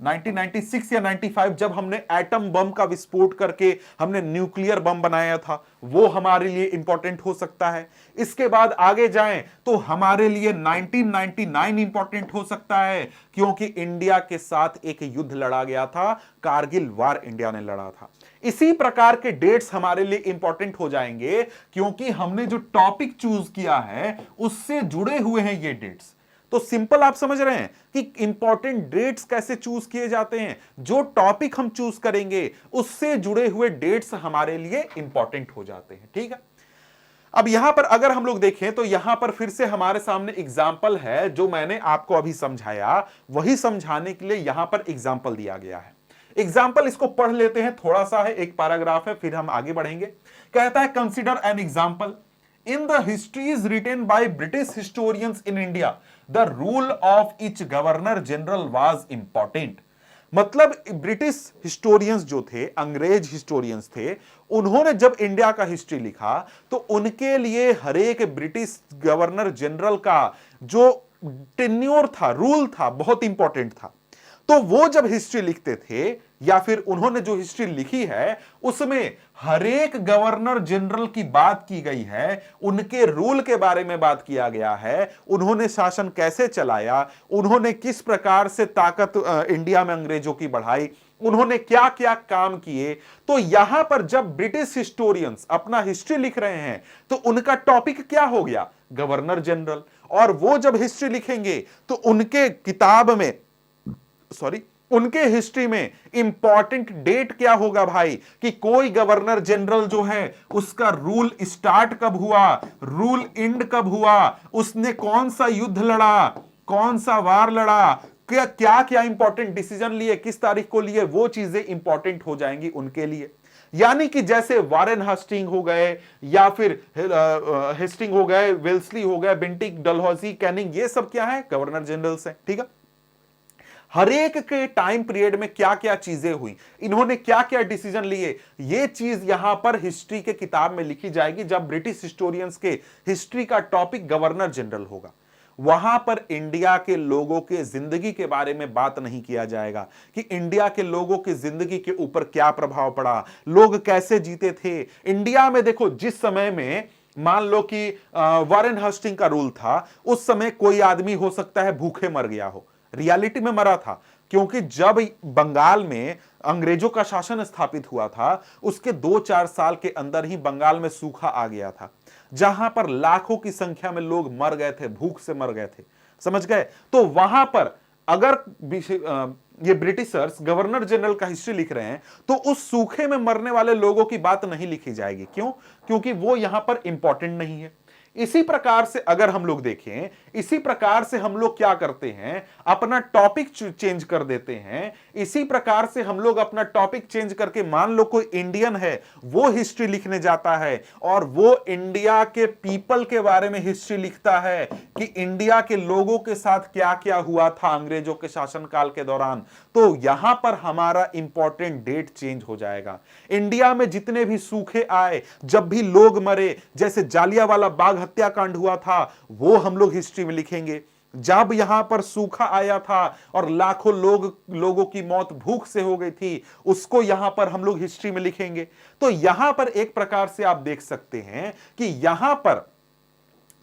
[SPEAKER 1] 1996 या 95 जब हमने एटम बम का विस्फोट करके हमने न्यूक्लियर बम बनाया था, वो हमारे लिए इंपॉर्टेंट हो सकता है। इसके बाद आगे जाएं तो हमारे लिए 1999 इंपॉर्टेंट हो सकता है, क्योंकि इंडिया के साथ एक युद्ध लड़ा गया था, कारगिल वार इंडिया ने लड़ा था। इसी प्रकार के डेट्स हमारे लिए इंपॉर्टेंट हो जाएंगे, क्योंकि हमने जो टॉपिक चूज किया है उससे जुड़े हुए हैं ये डेट्स। तो सिंपल आप समझ रहे हैं कि इंपॉर्टेंट डेट्स कैसे चूज किए जाते हैं, जो टॉपिक हम चूज करेंगे उससे जुड़े हुए डेट्स हमारे लिए इंपॉर्टेंट हो जाते हैं। ठीक है, अब यहां पर अगर हम लोग देखें तो यहां पर फिर से हमारे सामने एग्जाम्पल है, जो मैंने आपको अभी समझाया वही समझाने के लिए यहां पर एग्जाम्पल दिया गया है। एग्जाम्पल इसको पढ़ लेते हैं, थोड़ा सा है, एक पैराग्राफ है, फिर हम आगे बढ़ेंगे। कहता है consider an example in the histories written by British historians in India, the rule of each governor general was important। मतलब ब्रिटिश हिस्टोरियंस जो थे, अंग्रेज हिस्टोरियंस थे, उन्होंने जब इंडिया का हिस्ट्री लिखा तो उनके लिए हर एक ब्रिटिश गवर्नर जनरल का जो टेन्योर था, रूल था, बहुत इंपॉर्टेंट था। तो वो जब हिस्ट्री लिखते थे या फिर उन्होंने जो हिस्ट्री लिखी है उसमें हर एक गवर्नर जनरल की बात की गई है, उनके रूल के बारे में बात किया गया है, उन्होंने शासन कैसे चलाया, उन्होंने किस प्रकार से ताकत इंडिया में अंग्रेजों की बढ़ाई, उन्होंने क्या क्या काम किए। तो यहां पर जब ब्रिटिश हिस्टोरियंस अपना हिस्ट्री लिख रहे हैं तो उनका टॉपिक क्या हो गया, गवर्नर जनरल। और वो जब हिस्ट्री लिखेंगे तो उनके किताब में, उनके हिस्ट्री में इंपॉर्टेंट डेट क्या होगा भाई, कि कोई गवर्नर जनरल जो है उसका रूल स्टार्ट कब हुआ, रूल एंड कब हुआ, उसने कौन सा युद्ध लड़ा, कौन सा वार लड़ा, क्या क्या क्या इंपॉर्टेंट डिसीजन लिए, किस तारीख को लिए, वो चीजें इंपॉर्टेंट हो जाएंगी उनके लिए। यानी कि जैसे वारेन हेस्टिंग हो गए या फिर हेस्टिंग हो गए, वेल्सली हो गए, बेंटिक, डलहौजी, कैनिंग, ये सब क्या है, गवर्नर जनरल्स हैं। ठीक है, हर एक के टाइम पीरियड में क्या क्या चीजें हुई, इन्होंने क्या क्या डिसीजन लिए, ये चीज यहां पर हिस्ट्री के किताब में लिखी जाएगी। जब ब्रिटिश हिस्टोरियंस के हिस्ट्री का टॉपिक गवर्नर जनरल होगा, वहां पर इंडिया के लोगों के जिंदगी के बारे में बात नहीं किया जाएगा कि इंडिया के लोगों की जिंदगी के ऊपर क्या प्रभाव पड़ा, लोग कैसे जीते थे इंडिया में। देखो, जिस समय में मान लो कि वारेन हेस्टिंग का रूल था, उस समय कोई आदमी हो सकता है भूखे मर गया हो, रियलिटी में मरा था, क्योंकि जब बंगाल में अंग्रेजों का शासन स्थापित हुआ था उसके 2-4 साल के अंदर ही बंगाल में सूखा आ गया था, जहां पर लाखों की संख्या में लोग मर गए थे, भूख से मर गए थे, समझ गए। तो वहां पर अगर ये ब्रिटिशर्स गवर्नर जनरल का हिस्ट्री लिख रहे हैं तो उस सूखे में मरने वाले लोगों की बात नहीं लिखी जाएगी। क्यों? क्योंकि वो यहां पर इंपॉर्टेंट नहीं है। इसी प्रकार से अगर हम लोग देखें, इसी प्रकार से हम लोग क्या करते हैं, अपना टॉपिक चेंज कर देते हैं। इसी प्रकार से हम लोग अपना टॉपिक चेंज करके, मान लो कोई इंडियन है वो हिस्ट्री लिखने जाता है और वो इंडिया के पीपल के बारे में हिस्ट्री लिखता है कि इंडिया के लोगों के साथ क्या क्या हुआ था अंग्रेजों के शासनकाल के दौरान, तो यहां पर हमारा इंपॉर्टेंट डेट चेंज हो जाएगा। इंडिया में जितने भी सूखे आए, जब भी लोग मरे, जैसे जालियांवाला बाग हत्याकांड हुआ था, वो हम लोग हिस्ट्री में लिखेंगे। जब यहां पर सूखा आया था और लाखों लोगों की मौत भूख से हो गई थी, उसको यहां पर हम लोग हिस्ट्री में लिखेंगे। तो यहां पर एक प्रकार से आप देख सकते हैं कि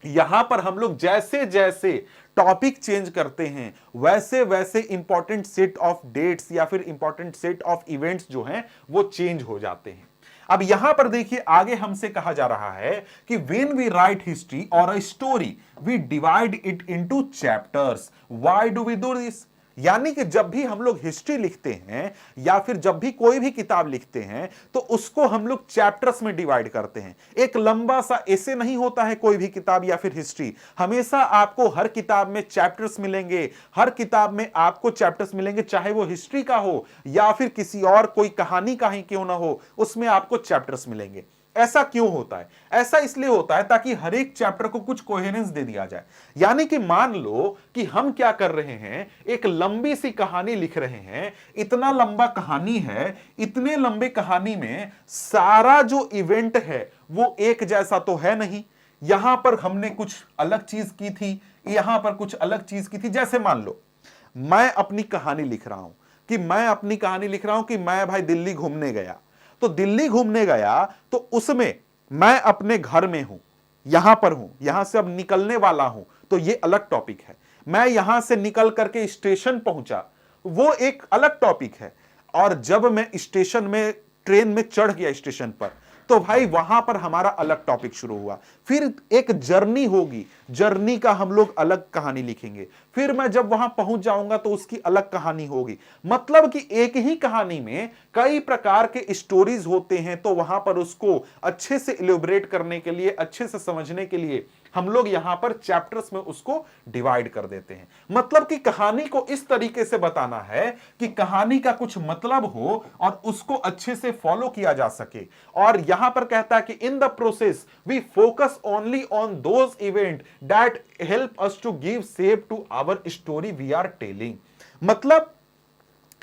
[SPEAKER 1] यहां पर हम लोग जैसे जैसे टॉपिक चेंज करते हैं, वैसे वैसे इंपॉर्टेंट सेट ऑफ डेट्स या फिर इंपॉर्टेंट सेट ऑफ इवेंट्स जो हैं वो चेंज हो जाते हैं। अब यहां पर देखिए, आगे हमसे कहा जा रहा है कि व्हेन वी राइट हिस्ट्री और a story we divide it into chapters. Why do we do this? यानी कि जब भी हम लोग हिस्ट्री लिखते हैं या फिर जब भी कोई भी किताब लिखते हैं तो उसको हम लोग चैप्टर्स में डिवाइड करते हैं। एक लंबा सा ऐसे नहीं होता है कोई भी किताब या फिर हिस्ट्री। हमेशा आपको हर किताब में चैप्टर्स मिलेंगे, हर किताब में आपको चैप्टर्स मिलेंगे, चाहे वो हिस्ट्री का हो या फिर किसी और कोई कहानी का ही क्यों ना हो, उसमें आपको चैप्टर्स मिलेंगे। ऐसा क्यों होता है? ऐसा इसलिए होता है ताकि हर एक चैप्टर को कुछ कोहेरेंस दे दिया जाए। यानी कि मान लो कि हम क्या कर रहे हैं, एक लंबी सी कहानी लिख रहे हैं, इतना लंबा कहानी है, इतने लंबे कहानी में सारा जो इवेंट है वो एक जैसा तो है नहीं। यहां पर हमने कुछ अलग चीज की थी, यहां पर कुछ अलग चीज की थी। जैसे मान लो मैं अपनी कहानी लिख रहा हूं कि मैं भाई दिल्ली घूमने गया। तो दिल्ली घूमने गया तो उसमें मैं अपने घर में हूं, यहां पर हूं, यहां से अब निकलने वाला हूं, तो ये अलग टॉपिक है। मैं यहां से निकल करके स्टेशन पहुंचा, वो एक अलग टॉपिक है। और जब मैं स्टेशन में ट्रेन में चढ़ गया स्टेशन पर, तो भाई वहां पर हमारा अलग टॉपिक शुरू हुआ। फिर एक जर्नी होगी, जर्नी का हम लोग अलग कहानी लिखेंगे। फिर मैं जब वहां पहुंच जाऊंगा तो उसकी अलग कहानी होगी। मतलब कि एक ही कहानी में कई प्रकार के स्टोरीज होते हैं, तो वहां पर उसको अच्छे से इलेबोरेट करने के लिए, अच्छे से समझने के लिए हम लोग यहां पर चैप्टर्स में उसको डिवाइड कर देते हैं। मतलब कि कहानी को इस तरीके से बताना है कि कहानी का कुछ मतलब हो और उसको अच्छे से फॉलो किया जा सके। और यहां पर कहता है कि in the process we focus only on those event that help us to give shape to our story we are telling. मतलब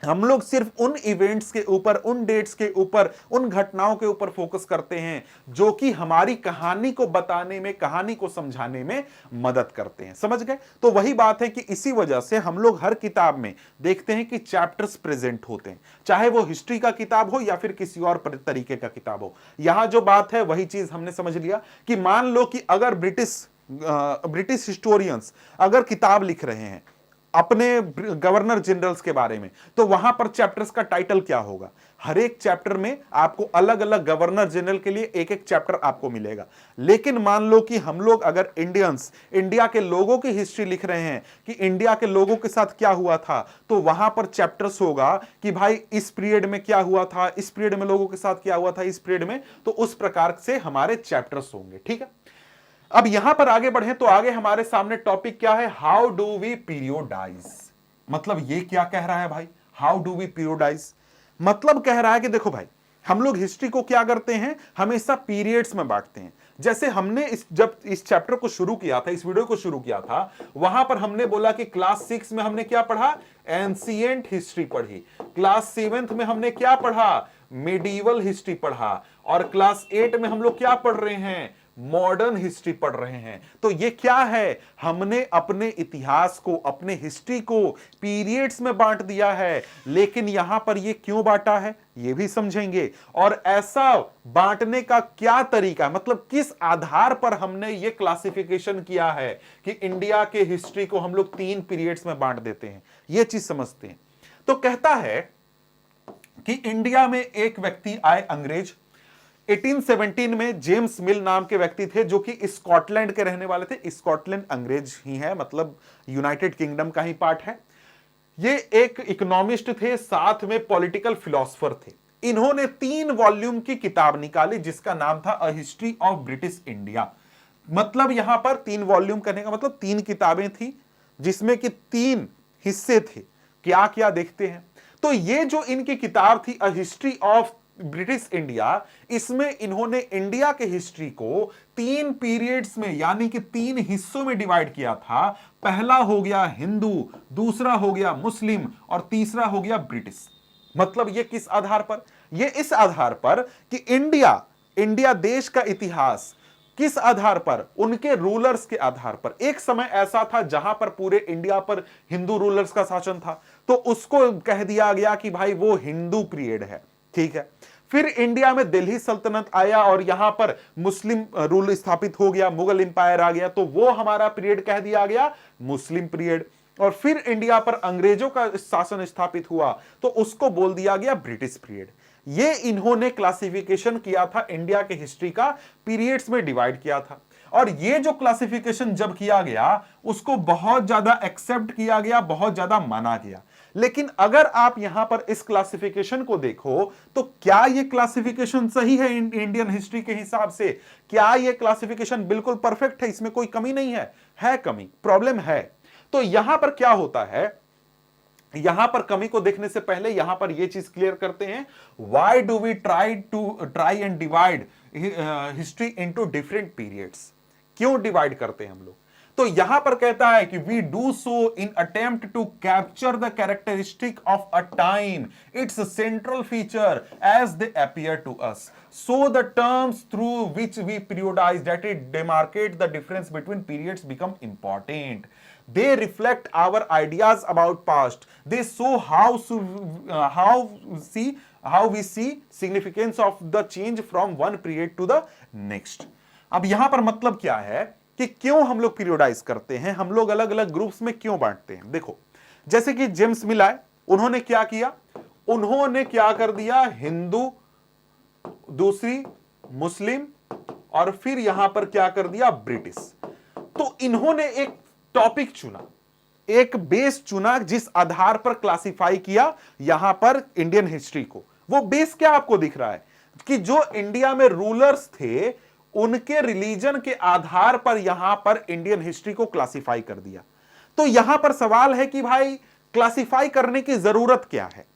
[SPEAKER 1] हम लोग सिर्फ उन इवेंट्स के ऊपर, उन डेट्स के ऊपर, उन घटनाओं के ऊपर फोकस करते हैं जो कि हमारी कहानी को बताने में, कहानी को समझाने में मदद करते हैं। समझ गए? तो वही बात है कि इसी वजह से हम लोग हर किताब में देखते हैं कि चैप्टर्स प्रेजेंट होते हैं, चाहे वो हिस्ट्री का किताब हो या फिर किसी और तरीके का किताब हो। यहां जो बात है वही चीज हमने समझ लिया कि मान लो कि अगर ब्रिटिश हिस्टोरियंस अगर किताब लिख रहे हैं अपने गवर्नर जनरल्स के बारे में, तो वहां पर चैप्टर्स का टाइटल क्या होगा? हर एक चैप्टर में आपको अलग अलग गवर्नर जनरल के लिए एक एक चैप्टर आपको मिलेगा। लेकिन मान लो कि हम लोग अगर इंडिया के लोगों की हिस्ट्री लिख रहे हैं कि इंडिया के लोगों के साथ क्या हुआ था, तो वहां पर चैप्टर्स होगा कि भाई इस पीरियड में क्या हुआ था, इस पीरियड में लोगों के साथ क्या हुआ था, इस पीरियड में, तो उस प्रकार से हमारे चैप्टर्स होंगे। ठीक है, अब यहां पर आगे बढ़े तो आगे हमारे सामने टॉपिक क्या है? How do we periodize. मतलब ये क्या कह रहा है भाई? हाउ डू वी पीरियोडाइज मतलब कह रहा है कि देखो भाई, हम लोग हिस्ट्री को क्या करते हैं, हमेशा पीरियड्स में बांटते हैं। जैसे हमने जब इस चैप्टर को शुरू किया था, इस वीडियो को शुरू किया था, वहां पर हमने बोला कि क्लास 6 में हमने क्या पढ़ा? एंशिएंट हिस्ट्री पढ़ी। क्लास 7th में हमने क्या पढ़ा? मिडीवल हिस्ट्री पढ़ा। और क्लास 8 में हम लोग क्या पढ़ रहे हैं? मॉडर्न हिस्ट्री पढ़ रहे हैं। तो ये क्या है? हमने अपने इतिहास को, अपने हिस्ट्री को पीरियड्स में बांट दिया है। लेकिन यहां पर ये क्यों बांटा है ये भी समझेंगे, और ऐसा बांटने का क्या तरीका, मतलब किस आधार पर हमने ये क्लासिफिकेशन किया है कि इंडिया के हिस्ट्री को हम लोग 3 पीरियड्स में बांट देते हैं, ये चीज समझते हैं। तो कहता है कि इंडिया में एक व्यक्ति आए, अंग्रेज। 1817 में जेम्स मिल नाम के व्यक्ति थे जो कि स्कॉटलैंड के रहने वाले थे। स्कॉटलैंड अंग्रेज ही है, मतलब यूनाइटेड किंगडम का ही पार्ट है। ये एक इकोनॉमिस्ट थे, साथ में पॉलिटिकल फिलोसोफर थे। इन्होंने 3 वॉल्यूम की किताब निकाली जिसका नाम था a history of British India. मतलब यहां पर 3 वॉल्यूम करने का मतलब 3 किताबें थी जिसमें कि 3 हिस्से थे। क्या क्या देखते हैं। तो ये जो इनकी किताब थी a history of British India, इसमें इन्होंने इंडिया के हिस्ट्री को 3 पीरियड्स में यानी कि 3 हिस्सों में डिवाइड किया था। पहला हो गया हिंदू, दूसरा हो गया मुस्लिम और तीसरा हो गया ब्रिटिश। मतलब ये किस आधार पर, ये इस आधार पर कि इंडिया देश का इतिहास किस आधार पर, उनके रूलर्स के आधार पर। एक समय ऐसा था जहां पर पूरे इंडिया पर हिंदू रूलर्स का शासन था, तो उसको कह दिया गया कि भाई वो हिंदू पीरियड है, ठीक है। फिर इंडिया में दिल्ली सल्तनत आया और यहां पर मुस्लिम रूल स्थापित हो गया, मुगल इंपायर आ गया, तो वो हमारा पीरियड कह दिया गया मुस्लिम पीरियड। और फिर इंडिया पर अंग्रेजों का शासन स्थापित हुआ तो उसको बोल दिया गया ब्रिटिश पीरियड। ये इन्होंने क्लासिफिकेशन किया था, इंडिया के हिस्ट्री का पीरियड्स में डिवाइड किया था। और ये जो क्लासिफिकेशन जब किया गया उसको बहुत ज्यादा एक्सेप्ट किया गया, बहुत ज्यादा माना गया। लेकिन अगर आप यहां पर इस क्लासिफिकेशन को देखो तो क्या यह क्लासिफिकेशन सही है इंडियन हिस्ट्री के हिसाब से? क्या यह क्लासिफिकेशन बिल्कुल परफेक्ट है, इसमें कोई कमी नहीं है कमी, प्रॉब्लम है। तो यहां पर क्या होता है, यहां पर कमी को देखने से पहले यहां पर यह चीज क्लियर करते हैं, why do we try and divide history into different periods. क्यों डिवाइड करते हैं हम लोग? तो यहां पर कहता है कि we do so in attempt to capture the characteristic of a time, its central feature as they appear to us, so the terms through which we periodize that it demarcate the difference between periods become important. They reflect our ideas about past. They show how we see significance of the change from one period to the next. अब यहां पर मतलब क्या है कि क्यों हम लोग पीरियोडाइज करते हैं, हम लोग अलग अलग ग्रुप्स में क्यों बांटते हैं। देखो जैसे कि जेम्स मिल आए, उन्होंने क्या किया, उन्होंने क्या कर दिया, हिंदू, दूसरी मुस्लिम और फिर यहां पर क्या कर दिया, ब्रिटिश। तो इन्होंने एक टॉपिक चुना, एक बेस चुना जिस आधार पर क्लासिफाई किया यहां पर इंडियन हिस्ट्री को। वो बेस क्या आपको दिख रहा है कि जो इंडिया में रूलर्स थे उनके रिलीजन के आधार पर यहां पर इंडियन हिस्ट्री को क्लासिफाई कर दिया। तो यहां पर सवाल है कि भाई क्लासिफाई करने की जरूरत क्या है?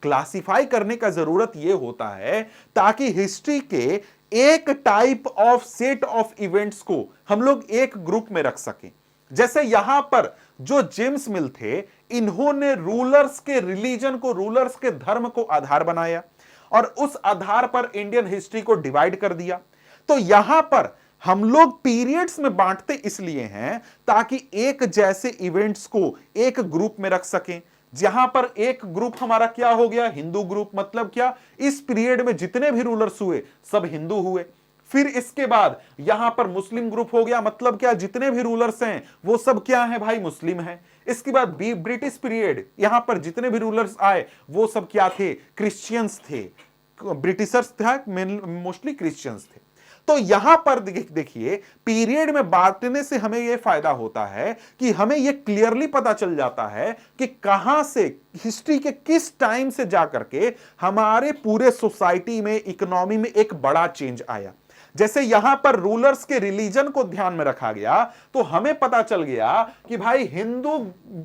[SPEAKER 1] क्लासिफाई करने का जरूरत यह होता है ताकि हिस्ट्री के एक type of set of events को हम लोग एक ग्रुप में रख सकें। जैसे यहां पर जो जेम्स मिल थे, इन्होंने रूलर्स के रिलीजन को, रूलर्स के धर्म को आधार बनाया और उस आधार पर इंडियन हिस्ट्री को डिवाइड कर दिया। तो यहां पर हम लोग पीरियड्स में बांटते इसलिए हैं ताकि एक जैसे इवेंट्स को एक ग्रुप में रख सकें। जहां पर एक ग्रुप हमारा क्या हो गया, हिंदू ग्रुप, मतलब क्या, इस पीरियड में जितने भी रूलर्स हुए सब हिंदू हुए। फिर इसके बाद यहां पर मुस्लिम ग्रुप हो गया, मतलब क्या, जितने भी रूलर्स हैं वो सब क्या है भाई, मुस्लिम हैं। इसके बाद ब्रिटिश पीरियड, यहां पर जितने भी रूलर्स आए वो सब क्या थे, क्रिश्चियंस थे, ब्रिटिशर्स थे, मोस्टली क्रिश्चियंस थे। तो यहां पर देखिए पीरियड में बांटने से हमें यह फायदा होता है कि हमें यह क्लियरली पता चल जाता है कि कहां से, हिस्ट्री के किस टाइम से जाकर के हमारे पूरे सोसाइटी में, इकोनॉमी में एक बड़ा चेंज आया। जैसे यहां पर रूलर्स के रिलीजन को ध्यान में रखा गया तो हमें पता चल गया कि भाई हिंदू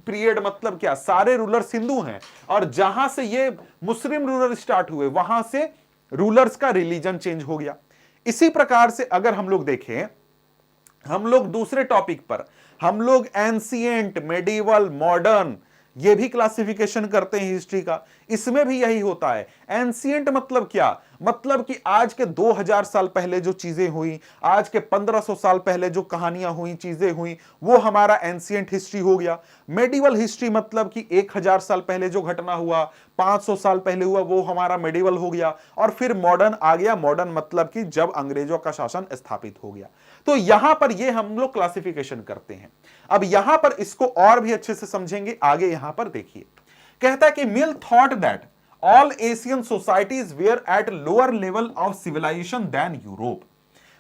[SPEAKER 1] पीरियड मतलब क्या, सारे रूलर्स हिंदू हैं, और जहां से ये मुस्लिम रूलर स्टार्ट हुए वहां से रूलर्स का रिलीजन चेंज हो गया। इसी प्रकार से अगर हम लोग देखें, हम लोग दूसरे टॉपिक पर हम लोग एंशिएंट, मेडिवल, मॉडर्न, ये भी क्लासिफिकेशन करते हैं हिस्ट्री का। इसमें भी यही होता है। एंशिएंट मतलब क्या, मतलब कि आज के 2000 साल पहले जो चीजें हुई, आज के 1500 साल पहले जो कहानियां हुई, चीजें हुई, वो हमारा एंशिएंट हिस्ट्री हो गया। मेडिवल हिस्ट्री मतलब कि 1000 साल पहले जो घटना हुआ, 500 साल पहले हुआ, वो हमारा मेडिवल हो गया। और फिर मॉडर्न आ गया, मॉडर्न मतलब कि जब अंग्रेजों का शासन स्थापित हो गया। तो यहां पर ये हम लोग क्लासिफिकेशन करते हैं। अब यहां पर इसको और भी अच्छे से समझेंगे, आगे यहां पर देखिए, कहता है कि Mill thought that all Asian societies were at lower level of civilization than Europe.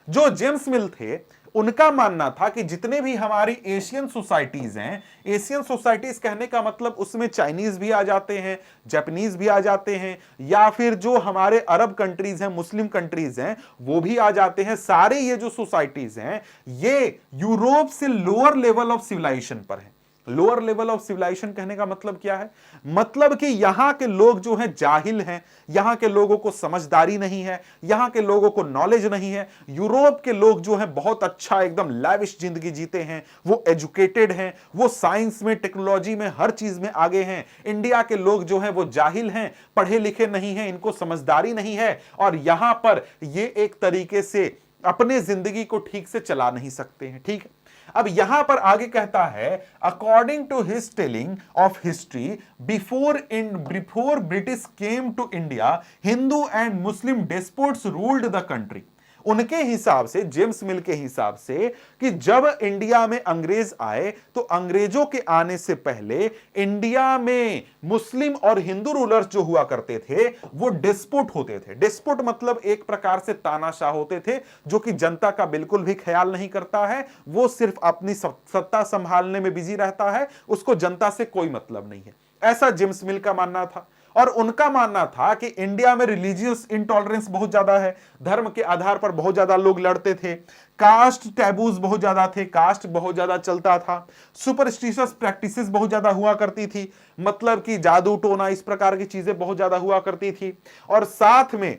[SPEAKER 1] जो जेम्स मिल थे उनका मानना था कि जितने भी हमारी एशियन सोसाइटीज हैं, एशियन सोसाइटीज कहने का मतलब उसमें चाइनीज भी आ जाते हैं, जापानीज भी आ जाते हैं, या फिर जो हमारे अरब कंट्रीज हैं, मुस्लिम कंट्रीज हैं, वो भी आ जाते हैं। सारे ये जो सोसाइटीज हैं ये यूरोप से लोअर लेवल ऑफ सिविलाइजेशन पर है। लोअर लेवल ऑफ सिविलाइजेशन कहने का मतलब क्या है? मतलब कि यहां के लोग जो हैं जाहिल हैं, यहां के लोगों को समझदारी नहीं है, यहां के लोगों को नॉलेज नहीं है। यूरोप के लोग जो हैं बहुत अच्छा एकदम लैविश जिंदगी जीते हैं, वो एजुकेटेड हैं, वो साइंस में, टेक्नोलॉजी में, हर चीज में आगे हैं। इंडिया के लोग जो हैं वो जाहिल हैं, पढ़े लिखे नहीं हैं, इनको समझदारी नहीं है, और यहां पर ये एक तरीके से अपने जिंदगी को ठीक से चला नहीं सकते हैं। ठीक है, अब यहां पर आगे कहता है, according to his telling of history, before British came to India, Hindu and Muslim despots ruled the country. उनके हिसाब से, जेम्स मिल के हिसाब से, कि जब इंडिया में अंग्रेज आए तो अंग्रेजों के आने से पहले इंडिया में मुस्लिम और हिंदू रूलर्स जो हुआ करते थे वो डेस्पोट होते थे। डेस्पोट मतलब एक प्रकार से तानाशाह होते थे, जो कि जनता का बिल्कुल भी ख्याल नहीं करता है, वो सिर्फ अपनी सत्ता संभालने में बिजी रहता है, उसको जनता से कोई मतलब नहीं है। ऐसा जेम्स मिल का मानना था। और उनका मानना था कि इंडिया में रिलीजियस इंटॉलरेंस बहुत ज्यादा है, धर्म के आधार पर बहुत ज्यादा लोग लड़ते थे, कास्ट टैबूज बहुत ज्यादा थे, कास्ट बहुत ज्यादा चलता था, सुपरस्टिशियस प्रैक्टिसेस बहुत ज्यादा हुआ करती थी, मतलब कि जादू टोना इस प्रकार की चीजें बहुत ज्यादा हुआ करती थी, और साथ में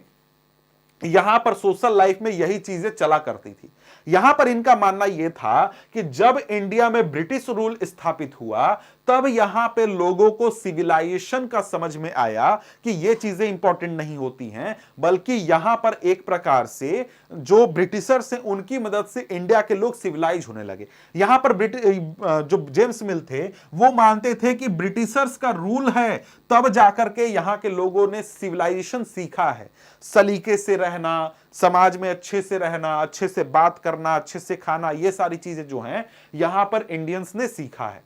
[SPEAKER 1] यहां पर सोशल लाइफ में यही चीजें चला करती थी। यहां पर इनका मानना यह था कि जब इंडिया में ब्रिटिश रूल स्थापित हुआ तब यहां पे लोगों को सिविलाइजेशन का समझ में आया कि ये चीजें इंपॉर्टेंट नहीं होती हैं, बल्कि यहां पर एक प्रकार से जो ब्रिटिशर्स हैं उनकी मदद से इंडिया के लोग सिविलाइज होने लगे। यहां पर जो जेम्स मिल थे वो मानते थे कि ब्रिटिशर्स का रूल है तब जाकर के यहां के लोगों ने सिविलाइजेशन सीखा है, सलीके से रहना, समाज में अच्छे से रहना, अच्छे से बात करना, अच्छे से खाना, ये सारी चीजें जो हैं यहां पर इंडियंस ने सीखा है।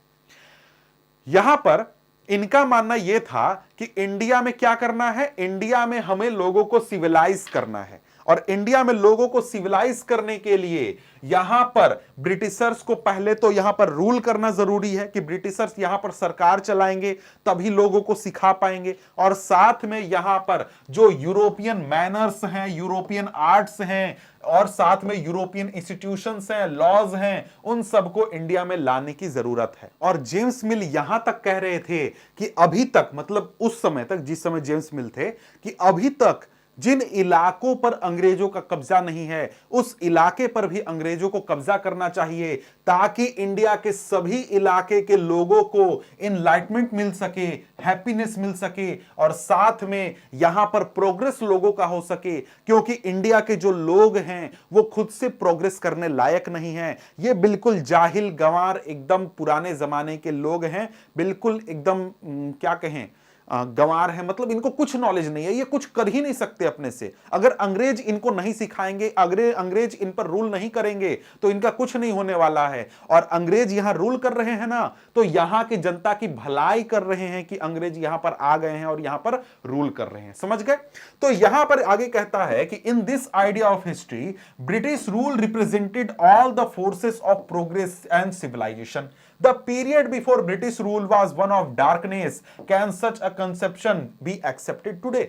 [SPEAKER 1] यहां पर इनका मानना यह था कि इंडिया में क्या करना है, इंडिया में हमें लोगों को सिविलाइज करना है, और इंडिया में लोगों को सिविलाइज करने के लिए यहां पर ब्रिटिशर्स को पहले तो यहां पर रूल करना जरूरी है कि ब्रिटिशर्स यहां पर सरकार चलाएंगे तभी लोगों को सिखा पाएंगे, और साथ में यहां पर जो यूरोपियन मैनर्स हैं, यूरोपियन आर्ट्स हैं, और साथ में यूरोपियन इंस्टीट्यूशंस हैं, लॉज हैं, उन सबको इंडिया में लाने की जरूरत है। और जेम्स मिल यहां तक कह रहे थे कि अभी तक, मतलब उस समय तक जिस समय जेम्स मिल थे, कि अभी तक जिन इलाकों पर अंग्रेजों का कब्जा नहीं है उस इलाके पर भी अंग्रेजों को कब्जा करना चाहिए, ताकि इंडिया के सभी इलाके के लोगों को एनलाइटमेंट मिल सके, हैप्पीनेस मिल सके, और साथ में यहां पर प्रोग्रेस लोगों का हो सके, क्योंकि इंडिया के जो लोग हैं वो खुद से प्रोग्रेस करने लायक नहीं है। ये बिल्कुल जाहिल गंवार एकदम पुराने जमाने के लोग हैं, बिल्कुल एकदम क्या कहें, गंवार है, मतलब इनको कुछ नॉलेज नहीं है, ये कुछ कर ही नहीं सकते अपने से। अगर अंग्रेज इनको नहीं सिखाएंगे, अगर अंग्रेज इन पर रूल नहीं करेंगे तो इनका कुछ नहीं होने वाला है। और अंग्रेज यहां रूल कर रहे हैं ना, तो यहां की जनता की भलाई कर रहे हैं कि अंग्रेज यहां पर आ गए हैं और यहां पर रूल कर रहे हैं। समझ गए? तो यहां पर आगे कहता है कि in this idea of history British rule represented all the forces of progress and civilisation. The period before British rule was one of darkness. Can such a conception be accepted today?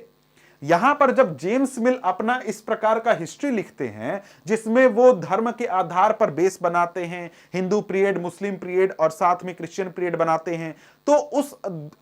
[SPEAKER 1] यहां पर जब James मिल अपना इस प्रकार का history लिखते हैं जिसमें वो धर्म के आधार पर बेस बनाते हैं, हिंदू पीरियड, मुस्लिम पीरियड और साथ में क्रिश्चियन पीरियड बनाते हैं, तो उस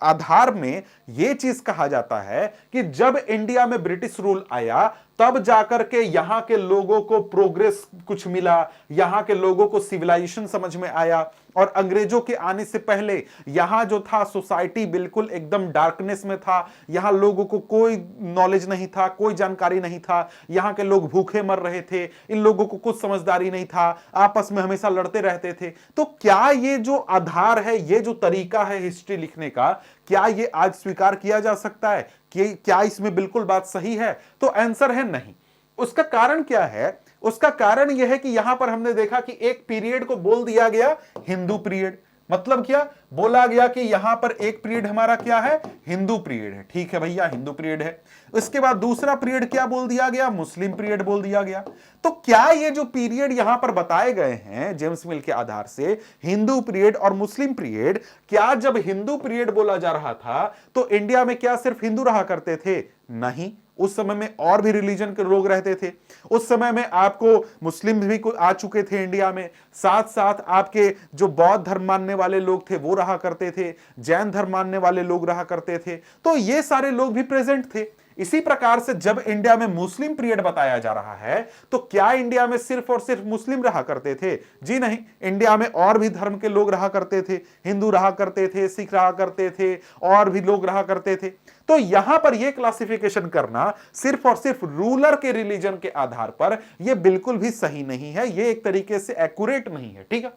[SPEAKER 1] आधार में यह चीज कहा जाता है कि जब इंडिया में ब्रिटिश रूल आया तब जाकर के यहां के लोगों को प्रोग्रेस कुछ मिला, यहां के लोगों को सिविलाइजेशन समझ में आया, और अंग्रेजों के आने से पहले यहां जो था सोसाइटी बिल्कुल एकदम डार्कनेस में था, यहां लोगों को कोई नॉलेज नहीं था, कोई जानकारी नहीं था, यहां के लोग भूखे मर रहे थे, इन लोगों को कुछ समझदारी नहीं था, आपस में हमेशा लड़ते रहते थे। तो क्या ये जो आधार है, ये जो तरीका है हिस्ट्री लिखने का, क्या ये आज स्वीकार किया जा सकता है कि क्या इसमें बिल्कुल बात सही है? तो आंसर है नहीं। उसका कारण क्या है? उसका कारण यह है कि यहां पर हमने देखा कि एक पीरियड को बोल दिया गया हिंदू पीरियड, मतलब क्या बोला गया कि यहां पर एक पीरियड हमारा क्या है, हिंदू पीरियड है। ठीक है भैया, हिंदू पीरियड है। इसके बाद दूसरा पीरियड क्या बोल दिया गया, मुस्लिम पीरियड बोल दिया गया। तो क्या ये जो पीरियड यहां पर बताए गए हैं जेम्स मिल के आधार से, हिंदू पीरियड और मुस्लिम पीरियड, क्या जब हिंदू पीरियड बोला जा रहा था तो इंडिया में क्या सिर्फ हिंदू रहा करते थे? नहीं, उस समय में और भी रिलीजन के लोग रहते थे। उस समय में आपको मुस्लिम भी आ चुके थे इंडिया में, साथ साथ आपके जो बौद्ध धर्म मानने वाले लोग थे वो रहा करते थे, जैन धर्म मानने वाले लोग रहा करते थे। तो ये सारे लोग भी प्रेजेंट थे। इसी प्रकार से जब इंडिया में मुस्लिम पीरियड बताया जा रहा है तो क्या इंडिया में सिर्फ और सिर्फ मुस्लिम रहा करते थे? जी नहीं, इंडिया में और भी धर्म के लोग रहा करते थे, हिंदू रहा करते थे, सिख रहा करते थे, और भी लोग रहा करते थे। तो यहां पर यह क्लासिफिकेशन करना सिर्फ और सिर्फ रूलर के रिलीजन के आधार पर यह बिल्कुल भी सही नहीं है, यह एक तरीके से एक्यूरेट नहीं है। ठीक है,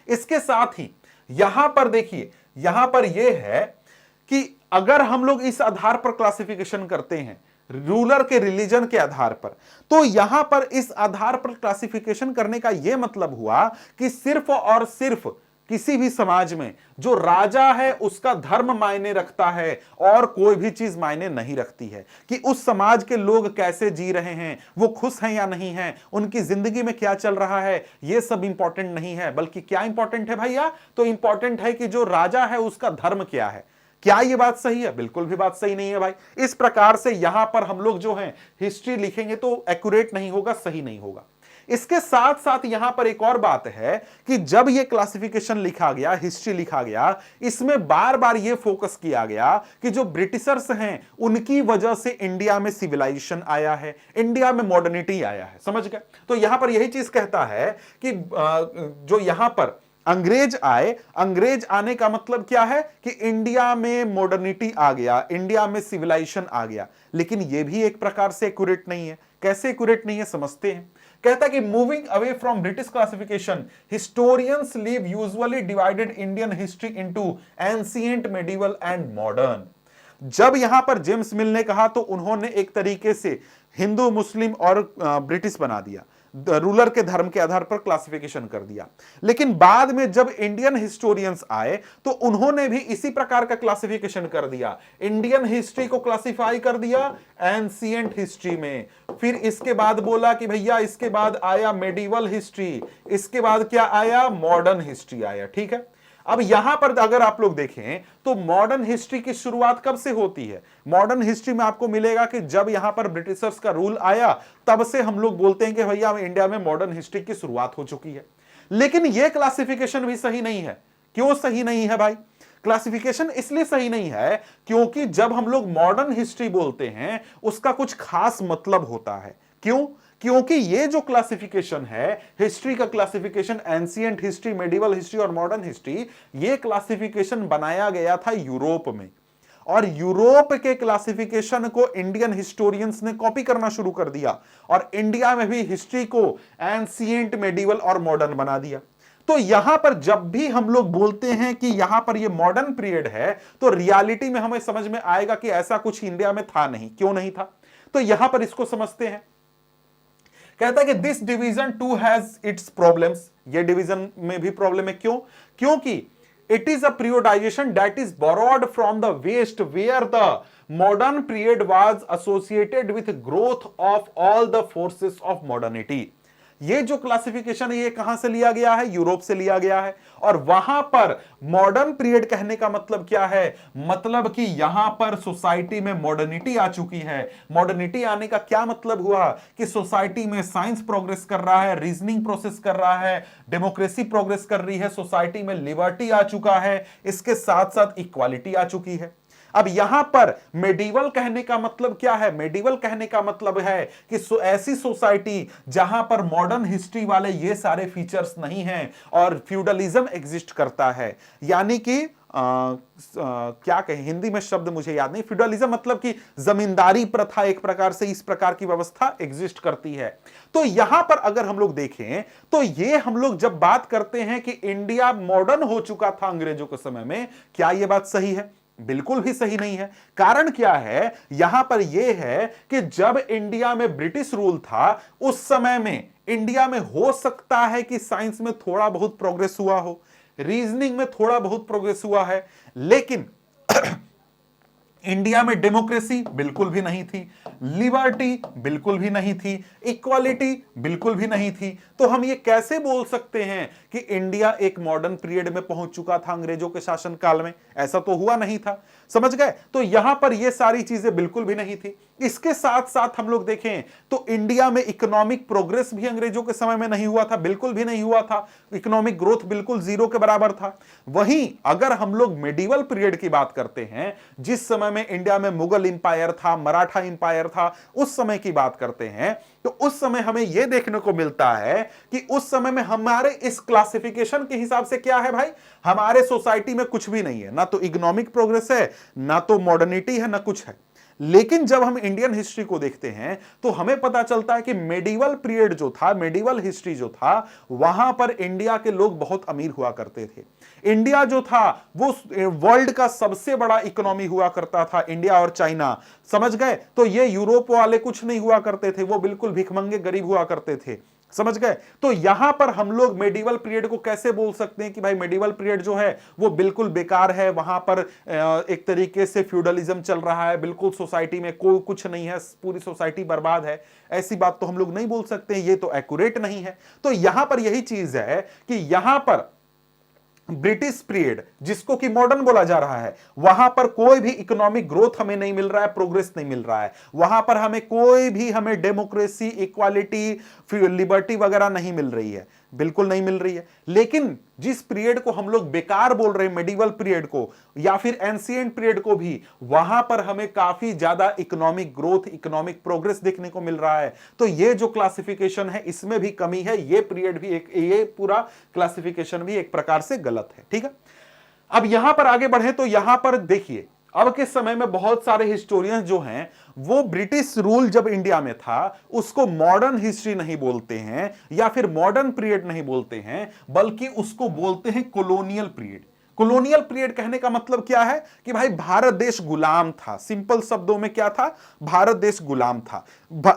[SPEAKER 1] इसके साथ ही यहां पर देखिए, यहां पर यह है कि अगर हम लोग इस आधार पर क्लासिफिकेशन करते हैं रूलर के रिलीजन के आधार पर, तो यहां पर इस आधार पर क्लासिफिकेशन करने का यह मतलब हुआ कि सिर्फ और सिर्फ किसी भी समाज में जो राजा है उसका धर्म मायने रखता है और कोई भी चीज मायने नहीं रखती है कि उस समाज के लोग कैसे जी रहे हैं, वो खुश हैं या नहीं हैं, उनकी जिंदगी में क्या चल रहा है, ये सब इंपॉर्टेंट नहीं है। बल्कि क्या इंपॉर्टेंट है भैया? तो इंपॉर्टेंट है कि जो राजा है उसका धर्म क्या है। क्या यह बात सही है? बिल्कुल भी बात सही नहीं है भाई। इस प्रकार से यहां पर हम लोग जो है हिस्ट्री लिखेंगे तो एक्यूरेट नहीं होगा, सही नहीं होगा। इसके साथ साथ यहां पर एक और बात है कि जब यह क्लासिफिकेशन लिखा गया, हिस्ट्री लिखा गया, इसमें बार बार यह फोकस किया गया कि जो ब्रिटिशर्स हैं उनकी वजह से इंडिया में सिविलाइजेशन आया है, इंडिया में मॉडर्निटी आया है। समझ गए? तो यहां पर यही चीज कहता है कि जो यहां पर अंग्रेज आए, अंग्रेज आने का मतलब क्या है कि इंडिया में मॉडर्निटी आ गया, इंडिया में सिविलाइजेशन आ गया। लेकिन यह भी एक प्रकार से एक्यूरेट नहीं है। कैसे एक्यूरेट नहीं है समझते हैं। कहता है कि moving away from British classification, historians leave usually divided Indian history into ancient, medieval and modern. जब यहां पर जेम्स मिल ने कहा तो उन्होंने एक तरीके से हिंदू, मुस्लिम और ब्रिटिश बना दिया, रूलर के धर्म के आधार पर क्लासिफिकेशन कर दिया। लेकिन बाद में जब इंडियन हिस्टोरियंस आए तो उन्होंने भी इसी प्रकार का क्लासिफिकेशन कर दिया। इंडियन हिस्ट्री को क्लासिफाई कर दिया एंशिएंट हिस्ट्री में। फिर इसके बाद बोला कि भैया इसके बाद आया मेडिवल हिस्ट्री, इसके बाद क्या आया, मॉडर्न हिस्ट्री आया। ठीक है, अब यहां पर अगर आप लोग देखें तो मॉडर्न हिस्ट्री की शुरुआत कब से होती है? मॉडर्न हिस्ट्री में आपको मिलेगा कि जब यहां पर ब्रिटिशर्स का रूल आया तब से हम लोग बोलते हैं कि भैया इंडिया में मॉडर्न हिस्ट्री की शुरुआत हो चुकी है। लेकिन यह क्लासिफिकेशन भी सही नहीं है। क्यों सही नहीं है भाई? क्लासिफिकेशन इसलिए सही नहीं है क्योंकि जब हम लोग मॉडर्न हिस्ट्री बोलते हैं उसका कुछ खास मतलब होता है। क्यों? क्योंकि ये जो क्लासिफिकेशन है, हिस्ट्री का classification, ancient history, medieval history और मॉडर्न हिस्ट्री, ये क्लासिफिकेशन बनाया गया था यूरोप में। और यूरोप के क्लासिफिकेशन को इंडियन हिस्टोरियंस ने कॉपी करना शुरू कर दिया और इंडिया में भी हिस्ट्री को एंशिएंट, मेडिवल और मॉडर्न बना दिया। तो यहां पर जब भी हम लोग बोलते हैं कि यहां पर ये मॉडर्न पीरियड है तो रियलिटी में हमें समझ में आएगा कि ऐसा कुछ इंडिया में था नहीं। क्यों नहीं था? तो यहां पर इसको समझते हैं। कहता है कि this division too has its problems, ये डिवीजन में भी प्रॉब्लम है। क्यों? क्योंकि it is a periodization that is borrowed from the west where the modern period was associated with growth of all the forces of modernity. ये जो classification है ये कहां से लिया गया है? यूरोप से लिया गया है। और वहां पर मॉडर्न पीरियड कहने का मतलब क्या है? मतलब कि यहां पर सोसाइटी में मॉडर्निटी आ चुकी है। मॉडर्निटी आने का क्या मतलब हुआ कि सोसाइटी में साइंस प्रोग्रेस कर रहा है, रीजनिंग प्रोसेस कर रहा है, डेमोक्रेसी प्रोग्रेस कर रही है, सोसाइटी में लिबर्टी आ चुका है, इसके साथ साथ इक्वालिटी आ चुकी है। अब यहां पर मेडिवल कहने का मतलब क्या है? मेडिवल कहने का मतलब है कि ऐसी सोसाइटी जहां पर मॉडर्न हिस्ट्री वाले ये सारे फीचर्स नहीं हैं और फ्यूडलिज्म एग्जिस्ट करता है। यानी कि क्या कहें, हिंदी में शब्द मुझे याद नहीं, फ्यूडलिज्म मतलब कि जमींदारी प्रथा एक प्रकार से इस प्रकार की व्यवस्था एग्जिस्ट करती है। तो यहां पर अगर हम लोग देखें तो ये हम लोग जब बात करते हैं कि इंडिया मॉडर्न हो चुका था अंग्रेजों के समय में, क्या यह बात सही है? बिल्कुल भी सही नहीं है। कारण क्या है? यहां पर यह है कि जब इंडिया में ब्रिटिश रूल था उस समय में इंडिया में हो सकता है कि साइंस में थोड़ा बहुत प्रोग्रेस हुआ हो, रीजनिंग में थोड़ा बहुत प्रोग्रेस हुआ है, लेकिन इंडिया में डेमोक्रेसी बिल्कुल भी नहीं थी, लिबर्टी बिल्कुल भी नहीं थी, इक्वालिटी बिल्कुल भी नहीं थी। तो हम ये कैसे बोल सकते हैं कि इंडिया एक मॉडर्न पीरियड में पहुंच चुका था अंग्रेजों के शासन काल में? ऐसा तो हुआ नहीं था, समझ गए? तो यहां पर ये सारी चीजें बिल्कुल भी नहीं थी। इसके साथ साथ हम लोग देखें तो इंडिया में इकोनॉमिक प्रोग्रेस भी अंग्रेजों के समय में नहीं हुआ था, बिल्कुल भी नहीं हुआ था। इकोनॉमिक ग्रोथ बिल्कुल जीरो के बराबर था। वहीं अगर हम लोग मेडिवल पीरियड की बात करते हैं, जिस समय में इंडिया में मुगल इंपायर था, मराठा इंपायर था, उस समय की बात करते हैं, तो उस समय हमें यह देखने को मिलता है कि उस समय में हमारे इस क्लासिफिकेशन के हिसाब से क्या है भाई, हमारे सोसाइटी में कुछ भी नहीं है, ना तो इकोनॉमिक प्रोग्रेस है, ना तो मॉडर्निटी है, ना कुछ है। लेकिन जब हम इंडियन हिस्ट्री को देखते हैं तो हमें पता चलता है कि मेडिवल पीरियड जो था, मेडिवल हिस्ट्री जो था, वहां पर इंडिया के लोग बहुत अमीर हुआ करते थे। इंडिया जो था वो वर्ल्ड का सबसे बड़ा इकोनॉमी हुआ करता था, इंडिया और चाइना, समझ गए? तो ये यूरोप वाले कुछ नहीं हुआ करते थे, वो बिल्कुल भिखमंगे गरीब हुआ करते थे, समझ गए? तो यहां पर हम लोग मेडिवल पीरियड को कैसे बोल सकते हैं कि भाई मेडिवल पीरियड जो है वो बिल्कुल बेकार है, वहां पर एक तरीके से फ्यूडलिज्म चल रहा है, बिल्कुल सोसाइटी में कोई कुछ नहीं है, पूरी सोसाइटी बर्बाद है? ऐसी बात तो हम लोग नहीं बोल सकते, ये तो एक्यूरेट नहीं है। तो यहां पर यही चीज है कि यहां पर ब्रिटिश पीरियड, जिसको कि मॉडर्न बोला जा रहा है, वहां पर कोई भी इकोनॉमिक ग्रोथ हमें नहीं मिल रहा है, प्रोग्रेस नहीं मिल रहा है, वहां पर हमें डेमोक्रेसी, इक्वालिटी, लिबर्टी वगैरह नहीं मिल रही है, बिल्कुल नहीं मिल रही है। लेकिन जिस पीरियड को हम लोग बेकार बोल रहे हैं, मेडिवल पीरियड को या फिर एंशिएंट पीरियड को भी, वहां पर हमें काफी ज्यादा इकोनॉमिक ग्रोथ, इकोनॉमिक प्रोग्रेस देखने को मिल रहा है। तो ये जो क्लासिफिकेशन है इसमें भी कमी है, ये पीरियड भी ये पूरा क्लासिफिकेशन भी एक प्रकार से गलत है, ठीक है? अब यहां पर आगे बढ़े तो यहां पर देखिए, अब के समय में बहुत सारे हिस्टोरियंस जो हैं वो ब्रिटिश रूल जब इंडिया में था उसको मॉडर्न हिस्ट्री नहीं बोलते हैं या फिर मॉडर्न पीरियड नहीं बोलते हैं, बल्कि उसको बोलते हैं कॉलोनियल पीरियड। कॉलोनियल पीरियड कहने का मतलब क्या है कि भाई भारत देश गुलाम था, सिंपल शब्दों में क्या था, भारत देश गुलाम था,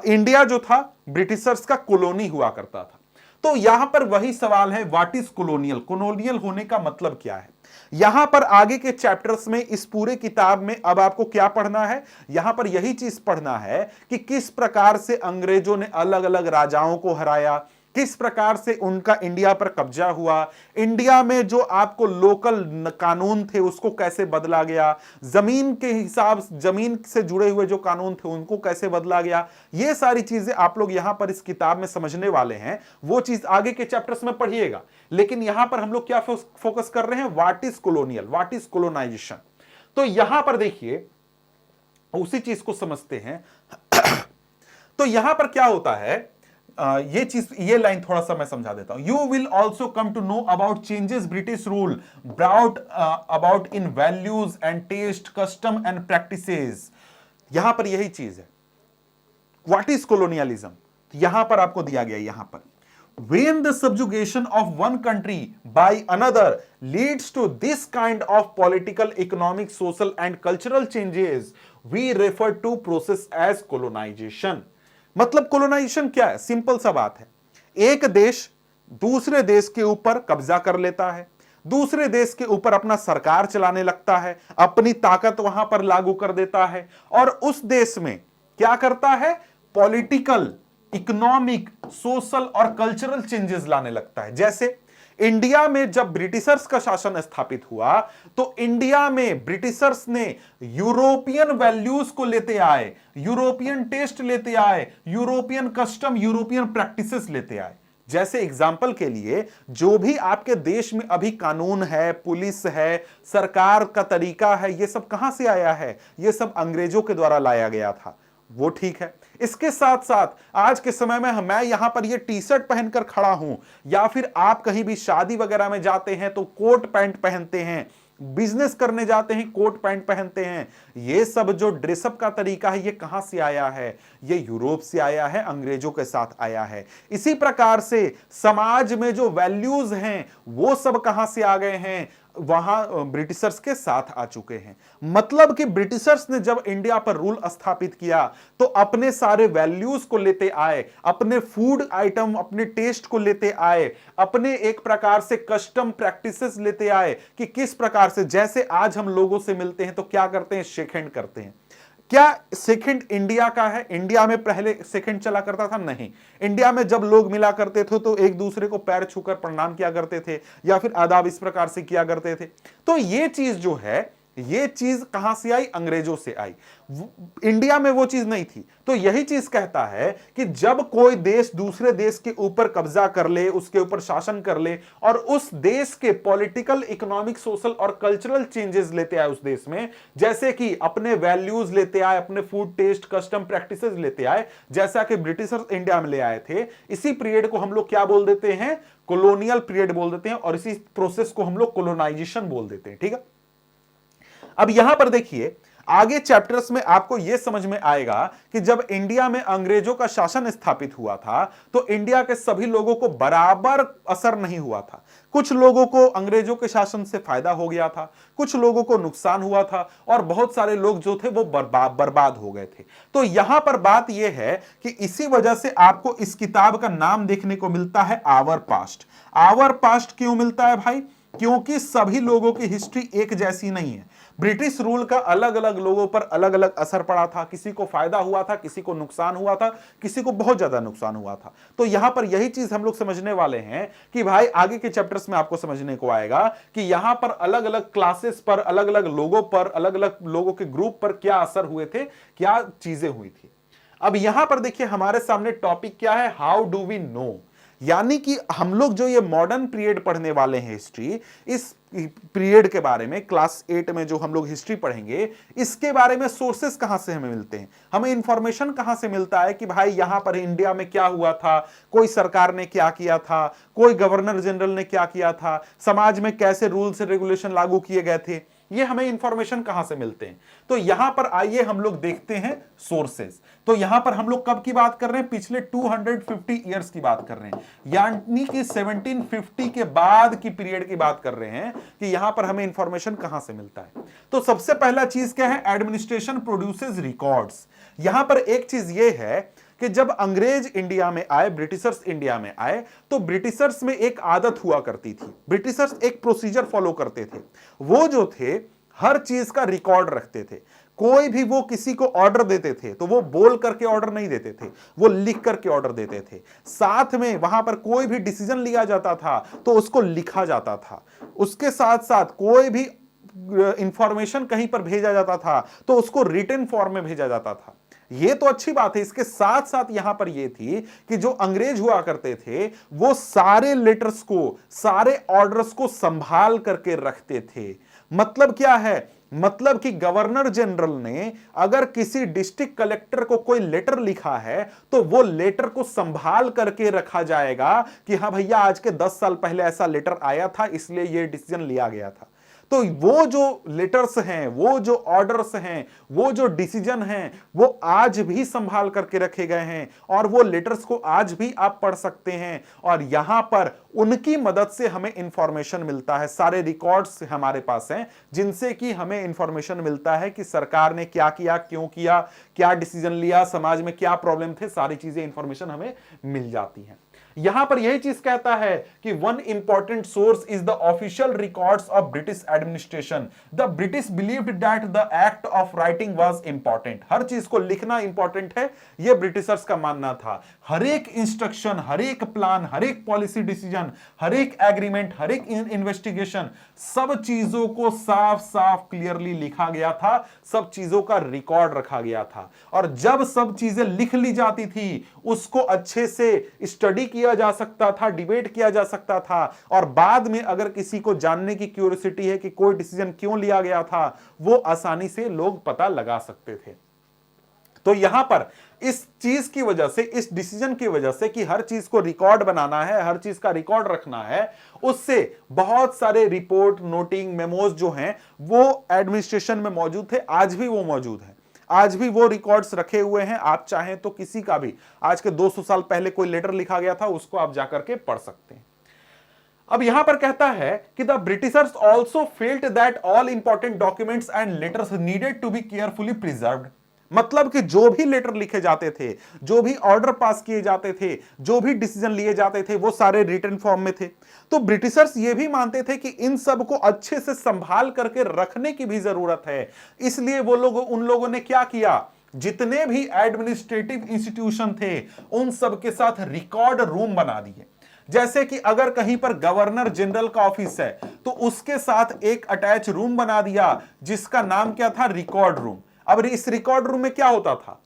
[SPEAKER 1] इंडिया जो था ब्रिटिशर्स का कॉलोनी हुआ करता था। तो यहां पर वही सवाल है, व्हाट इज कॉलोनियल? कॉलोनियल होने का मतलब क्या है? यहां पर आगे के चैप्टर्स में, इस पूरे किताब में अब आपको क्या पढ़ना है? यहां पर यही चीज पढ़ना है कि किस प्रकार से अंग्रेजों ने अलग अलग राजाओं को हराया, किस प्रकार से उनका इंडिया पर कब्जा हुआ, इंडिया में जो आपको लोकल कानून थे उसको कैसे बदला गया, जमीन के हिसाब, जमीन से जुड़े हुए जो कानून थे उनको कैसे बदला गया। ये सारी चीजें आप लोग यहां पर इस किताब में समझने वाले हैं, वो चीज आगे के चैप्टर्स में पढ़िएगा। लेकिन यहां पर हम लोग क्या फोकस कर रहे हैं? What is colonial, what is colonisation. तो यहां पर देखिए, उसी चीज को समझते हैं। तो यहां पर क्या होता है, ये चीज, ये लाइन थोड़ा सा मैं समझा देता हूं। You will also come to know about changes British rule brought about in values and taste, custom and practices. यहां पर यही चीज है, व्हाट इज कॉलोनियलिज्म, यहां पर आपको दिया गया, यहां पर when the subjugation of one country by another leads to this kind of political, economic, social and cultural changes, we refer to process as colonization। मतलब कोलोनाइजेशन क्या है? सिंपल सा बात है, एक देश दूसरे देश के ऊपर कब्जा कर लेता है, दूसरे देश के ऊपर अपना सरकार चलाने लगता है, अपनी ताकत वहां पर लागू कर देता है, और उस देश में क्या करता है? पॉलिटिकल, इकोनॉमिक, सोशल और कल्चरल चेंजेस लाने लगता है। जैसे इंडिया में जब ब्रिटिशर्स का शासन स्थापित हुआ तो इंडिया में ब्रिटिशर्स ने यूरोपियन वैल्यूज को लेते आए, यूरोपियन टेस्ट लेते आए, यूरोपियन कस्टम, यूरोपियन प्रैक्टिसेस लेते आए। जैसे एग्जाम्पल के लिए, जो भी आपके देश में अभी कानून है, पुलिस है, सरकार का तरीका है, ये सब कहां से आया है? ये सब अंग्रेजों के द्वारा लाया गया था, वो ठीक है। इसके साथ साथ आज के समय में मैं यहां पर ये टी शर्ट पहनकर खड़ा हूं, या फिर आप कहीं भी शादी वगैरह में जाते हैं तो कोट पैंट पहनते हैं, बिजनेस करने जाते हैं कोट पैंट पहनते हैं, ये सब जो ड्रेसअप का तरीका है ये कहां से आया है? ये यूरोप से आया है, अंग्रेजों के साथ आया है। इसी प्रकार से समाज में जो वैल्यूज हैं वो सब कहां से आ गए हैं? वहां ब्रिटिशर्स के साथ आ चुके हैं। मतलब कि ब्रिटिशर्स ने जब इंडिया पर रूल स्थापित किया तो अपने सारे वैल्यूज को लेते आए, अपने फूड आइटम, अपने टेस्ट को लेते आए, अपने एक प्रकार से कस्टम प्रैक्टिसेस लेते आए कि किस प्रकार से, जैसे आज हम लोगों से मिलते हैं तो क्या करते हैं, शेक हैंड करते हैं। क्या सेकंड इंडिया का है? इंडिया में पहले सेकंड चला करता था? नहीं। इंडिया में जब लोग मिला करते थे तो एक दूसरे को पैर छूकर प्रणाम किया करते थे या फिर आदाब इस प्रकार से किया करते थे। तो ये चीज जो है, ये चीज कहां से आई? अंग्रेजों से आई। इंडिया में वो चीज नहीं थी। तो यही चीज कहता है कि जब कोई देश दूसरे देश के ऊपर कब्जा कर ले, उसके ऊपर शासन कर ले और उस देश के पॉलिटिकल, इकोनॉमिक, सोशल और कल्चरल चेंजेस लेते आए उस देश में, जैसे कि अपने वैल्यूज लेते आए, अपने फूड टेस्ट, कस्टम प्रैक्टिसेस लेते आए, जैसा कि ब्रिटिशर्स इंडिया में ले आए थे, इसी पीरियड को हम लोग क्या बोल देते हैं? कॉलोनियल पीरियड बोल देते हैं और इसी प्रोसेस को हम लोग कॉलोनाइजेशन बोल देते हैं। ठीक है। अब यहां पर देखिए, आगे चैप्टर्स में आपको यह समझ में आएगा कि जब इंडिया में अंग्रेजों का शासन स्थापित हुआ था तो इंडिया के सभी लोगों को बराबर असर नहीं हुआ था। कुछ लोगों को अंग्रेजों के शासन से फायदा हो गया था, कुछ लोगों को नुकसान हुआ था और बहुत सारे लोग जो थे वो बर्बाद हो गए थे। तो यहां पर बात यह है कि इसी वजह से आपको इस किताब का नाम देखने को मिलता है आवर पास्ट। आवर पास्ट क्यों मिलता है भाई? क्योंकि सभी लोगों की हिस्ट्री एक जैसी नहीं है। ब्रिटिश रूल का अलग अलग लोगों पर अलग अलग असर पड़ा था, किसी को फायदा हुआ था, किसी को नुकसान हुआ था, किसी को बहुत ज्यादा नुकसान हुआ था। तो यहां पर यही चीज हम लोग समझने वाले हैं कि भाई आगे के चैप्टर्स में आपको समझने को आएगा कि यहां पर अलग अलग क्लासेस पर, अलग अलग लोगों पर, अलग अलग लोगों के ग्रुप पर क्या असर हुए थे, क्या चीजें हुई थी। अब यहां पर देखिए हमारे सामने टॉपिक क्या है? How do we know. यानी कि हम लोग जो ये मॉडर्न पीरियड पढ़ने वाले हैं हिस्ट्री, इस पीरियड के बारे में क्लास 8 में जो हम लोग हिस्ट्री पढ़ेंगे, इसके बारे में सोर्सेस कहां से हमें मिलते हैं, हमें इंफॉर्मेशन कहां से मिलता है कि भाई यहां पर इंडिया में क्या हुआ था, कोई सरकार ने क्या किया था, कोई गवर्नर जनरल ने क्या किया था, समाज में कैसे रूल्स रेगुलेशन लागू किए गए थे, ये हमें इंफॉर्मेशन कहां से मिलते हैं। तो यहां पर आइए हम लोग देखते हैं सोर्सेस। तो यहां पर हम लोग कब की बात कर रहे हैं? पिछले 250 ईयर्स की बात कर रहे हैं, यानी कि 1750 के बाद की पीरियड की बात कर रहे हैं कि यहां पर हमें इंफॉर्मेशन कहां से मिलता है। तो सबसे पहला चीज क्या है? Administration produces records. यहां पर एक चीज ये है कि जब अंग्रेज इंडिया में आए, ब्रिटिशर्स इंडिया में आए, तो ब्रिटिशर्स में एक आदत हुआ करती थी। ब्रिटिशर्स एक प्रोसीजर फॉलो करते थे। वो जो थे हर चीज का रिकॉर्ड रखते थे। कोई भी वो किसी को ऑर्डर देते थे तो वो बोल करके ऑर्डर नहीं देते थे, वो लिख करके ऑर्डर देते थे। साथ में वहां पर कोई भी डिसीजन लिया जाता था तो उसको लिखा जाता था। उसके साथ साथ कोई भी इंफॉर्मेशन कहीं पर भेजा जाता था तो उसको रिटन फॉर्म में भेजा जाता था। ये तो अच्छी बात है। इसके साथ साथ यहां पर यह थी कि जो अंग्रेज हुआ करते थे वो सारे लेटर्स को, सारे ऑर्डर्स को संभाल करके रखते थे। मतलब क्या है? मतलब कि गवर्नर जनरल ने अगर किसी डिस्ट्रिक्ट कलेक्टर को कोई लेटर लिखा है तो वो लेटर को संभाल करके रखा जाएगा कि हाँ भैया आज के 10 साल पहले ऐसा लेटर आया था, इसलिए ये डिसीजन लिया गया था। तो वो जो लेटर्स हैं, वो जो ऑर्डर्स हैं, वो जो डिसीजन हैं, वो आज भी संभाल करके रखे गए हैं और वो लेटर्स को आज भी आप पढ़ सकते हैं। और यहां पर उनकी मदद से हमें इंफॉर्मेशन मिलता है। सारे रिकॉर्ड्स हमारे पास हैं जिनसे कि हमें इंफॉर्मेशन मिलता है कि सरकार ने क्या किया, क्यों किया, क्या डिसीजन लिया, समाज में क्या प्रॉब्लम थे, सारी चीजें इंफॉर्मेशन हमें मिल जाती हैं। यहां पर यही चीज कहता है कि one important source is the official records of British administration. The British believed that the act of writing was important. हर चीज को लिखना इंपॉर्टेंट है, यह ब्रिटिशर्स का मानना था। हर एक इंस्ट्रक्शन, हर एक प्लान, हर एक पॉलिसी डिसीजन, हर एक एग्रीमेंट, हर एक इन्वेस्टिगेशन, सब चीजों को साफ साफ क्लियरली लिखा गया था, सब चीजों का रिकॉर्ड रखा गया था। और जब सब चीजें लिख ली जाती थी उसको अच्छे से स्टडी किया जा सकता था, डिबेट किया जा सकता था और बाद में अगर किसी को जानने की क्यूरियोसिटी है कि कोई डिसीजन क्यों लिया गया था, वो आसानी से लोग पता लगा सकते थे। तो यहां पर इस चीज की वजह से, इस डिसीजन की वजह से कि हर चीज को रिकॉर्ड बनाना है, हर चीज का रिकॉर्ड रखना है, उससे बहुत सारे रिपोर्ट, नोटिंग, मेमोज जो हैं वो एडमिनिस्ट्रेशन में मौजूद थे। आज भी वो मौजूद है, आज भी वो रिकॉर्ड्स रखे हुए हैं। आप चाहें तो किसी का भी आज के 200 साल पहले कोई लेटर लिखा गया था उसको आप जाकर के पढ़ सकते हैं। अब यहां पर कहता है कि the Britishers also felt that all important documents and letters needed to be carefully preserved. मतलब कि जो भी लेटर लिखे जाते थे, जो भी ऑर्डर पास किए जाते थे, जो भी डिसीजन लिए जाते थे, वो सारे रिटन फॉर्म में थे। तो ब्रिटिशर्स ये भी मानते थे कि इन सब को अच्छे से संभाल करके रखने की भी जरूरत है। इसलिए वो लोग, उन लोगों ने क्या किया, जितने भी एडमिनिस्ट्रेटिव इंस्टीट्यूशन थे उन सब के साथ रिकॉर्ड रूम बना दिए। जैसे कि अगर कहीं पर गवर्नर जनरल का ऑफिस है तो उसके साथ एक अटैच रूम बना दिया जिसका नाम क्या था, रिकॉर्ड रूम। अब इस रिकॉर्ड रूम में क्या होता था,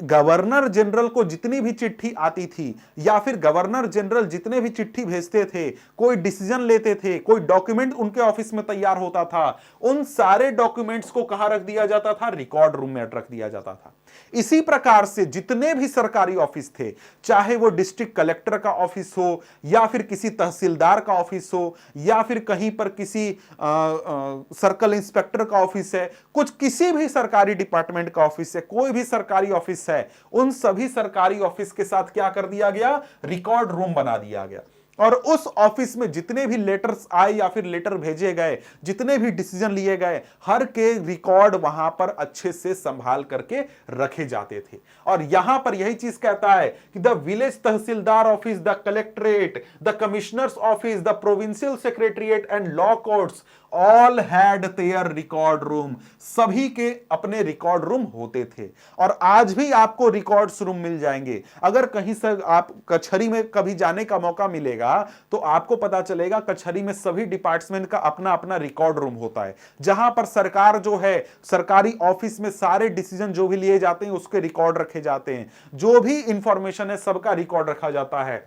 [SPEAKER 1] गवर्नर जनरल को जितनी भी चिट्ठी आती थी या फिर गवर्नर जनरल जितने भी चिट्ठी भेजते थे, कोई डिसीजन लेते थे, कोई डॉक्यूमेंट उनके ऑफिस में तैयार होता था, उन सारे डॉक्यूमेंट्स को कहां रख दिया जाता था, रिकॉर्ड रूम में रख दिया जाता था। इसी प्रकार से जितने भी सरकारी ऑफिस थे, चाहे वो डिस्ट्रिक्ट कलेक्टर का ऑफिस हो या फिर किसी तहसीलदार का ऑफिस हो या फिर कहीं पर किसी सर्कल इंस्पेक्टर का ऑफिस है, कुछ किसी भी सरकारी डिपार्टमेंट का ऑफिस है, कोई भी सरकारी ऑफिस है, उन सभी सरकारी ऑफिस के साथ क्या कर दिया गया, रिकॉर्ड रूम बना दिया गया। और उस ऑफिस में जितने भी लेटर्स आए या फिर लेटर भेजे गए, जितने भी डिसीजन लिए गए, हर के रिकॉर्ड वहां पर अच्छे से संभाल करके रखे जाते थे। और यहां पर यही चीज कहता है कि the village tehsildar office, the collectorate, the commissioners office, the provincial secretariat and law courts all had there record room. सभी के अपने रिकॉर्ड रूम होते थे और आज भी आपको रिकॉर्ड्स रूम मिल जाएंगे। अगर कहीं से आप कचहरी में कभी जाने का मौका मिलेगा तो आपको पता चलेगा कचहरी में सभी डिपार्टमेंट का अपना अपना रिकॉर्ड रूम होता है, जहां पर सरकार जो है, सरकारी ऑफिस में सारे डिसीजन जो भी लिए जाते हैं उसके रिकॉर्ड रखे जाते हैं, जो भी इंफॉर्मेशन है सबका रिकॉर्ड रखा जाता है।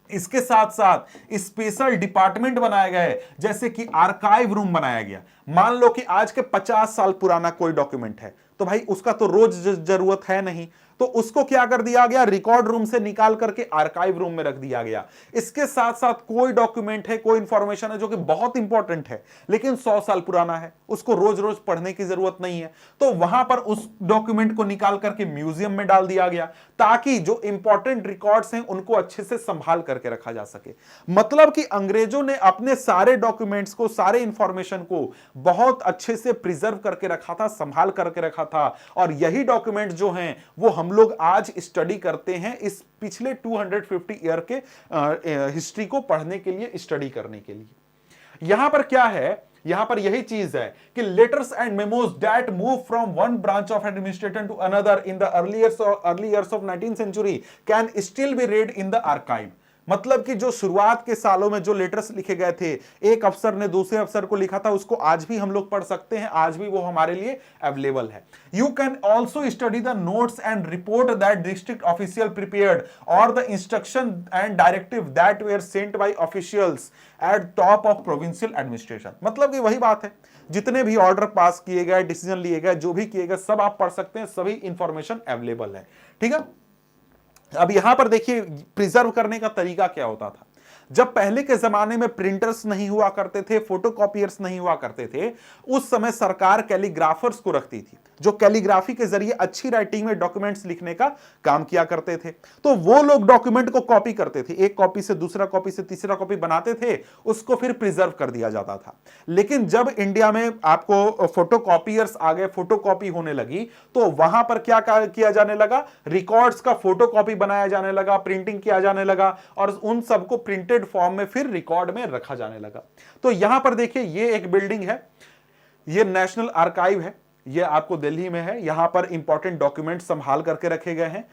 [SPEAKER 1] इसके साथ साथ स्पेशल डिपार्टमेंट बनाए गए, जैसे कि आर्काइव रूम बनाया गया। मान लो कि आज के 50 साल पुराना कोई डॉक्यूमेंट है तो भाई उसका तो रोज जरूरत है नहीं, तो उसको क्या कर दिया गया, रिकॉर्ड रूम से निकाल करके आर्काइव रूम में रख दिया गया। इसके साथ साथ कोई डॉक्यूमेंट है, कोई इंफॉर्मेशन है जो कि बहुत इंपॉर्टेंट है लेकिन 100 साल पुराना है, उसको रोज रोज पढ़ने की जरूरत नहीं है, तो वहां पर उस डॉक्यूमेंट को निकाल करके म्यूजियम में डाल दिया गया ताकि जो इंपॉर्टेंट रिकॉर्ड्स हैं उनको अच्छे से संभाल करके रखा जा सके। मतलब कि अंग्रेजों ने अपने सारे डॉक्यूमेंट्स को, सारे इंफॉर्मेशन को बहुत अच्छे से प्रिजर्व करके रखा था, संभाल करके रखा था। और यही डॉक्यूमेंट जो हैं वो हम लोग आज स्टडी करते हैं, इस पिछले 250 ईयर के हिस्ट्री को पढ़ने के लिए, स्टडी करने के लिए। यहां पर क्या है, यहां पर यही चीज है कि letters and memos that move from one branch of administration to another in the early years of 19th century can still be read in the archive. मतलब कि जो शुरुआत के सालों में जो लेटर्स लिखे गए थे, एक अफसर ने दूसरे अफसर को लिखा था, उसको आज भी हम लोग पढ़ सकते हैं, आज भी वो हमारे लिए अवेलेबल है। You can also study the notes and report that district official prepared और the instruction and directive that were sent by officials at top of provincial administration. मतलब कि वही बात है, जितने भी ऑर्डर पास किए गए, डिसीजन लिए गए, जो भी किए गए, सब आप पढ़ सकते हैं, सभी इंफॉर्मेशन अवेलेबल है। ठीक है, अब यहां पर देखिए प्रिजर्व करने का तरीका क्या होता था। जब पहले के जमाने में प्रिंटर्स नहीं हुआ करते थे, फोटोकॉपियर्स नहीं हुआ करते थे, उस समय सरकार कैलीग्राफर्स को रखती थी जो कैलीग्राफी के जरिए अच्छी राइटिंग में डॉक्यूमेंट्स लिखने का काम किया करते थे। तो वो लोग डॉक्यूमेंट को कॉपी करते थे, एक कॉपी से दूसरा कॉपी से तीसरा कॉपी बनाते थे, उसको फिर प्रिजर्व कर दिया जाता था। लेकिन जब इंडिया में आपको फोटोकॉपियर्स आ गए, फोटोकॉपी होने लगी, तो वहां पर क्या किया जाने लगा, रिकॉर्ड्स का फोटोकॉपी बनाया जाने लगा, प्रिंटिंग किया जाने लगा और उन सबको प्रिंटेड फॉर्म में फिर रिकॉर्ड में रखा जाने लगा। तो यहां पर देखिए ये एक बिल्डिंग है, ये नेशनल आर्काइव है, ये आपको दिल्ली में है। यहां पर इंपॉर्टेंट डॉक्यूमेंट संभाल करके रखे गए हैं,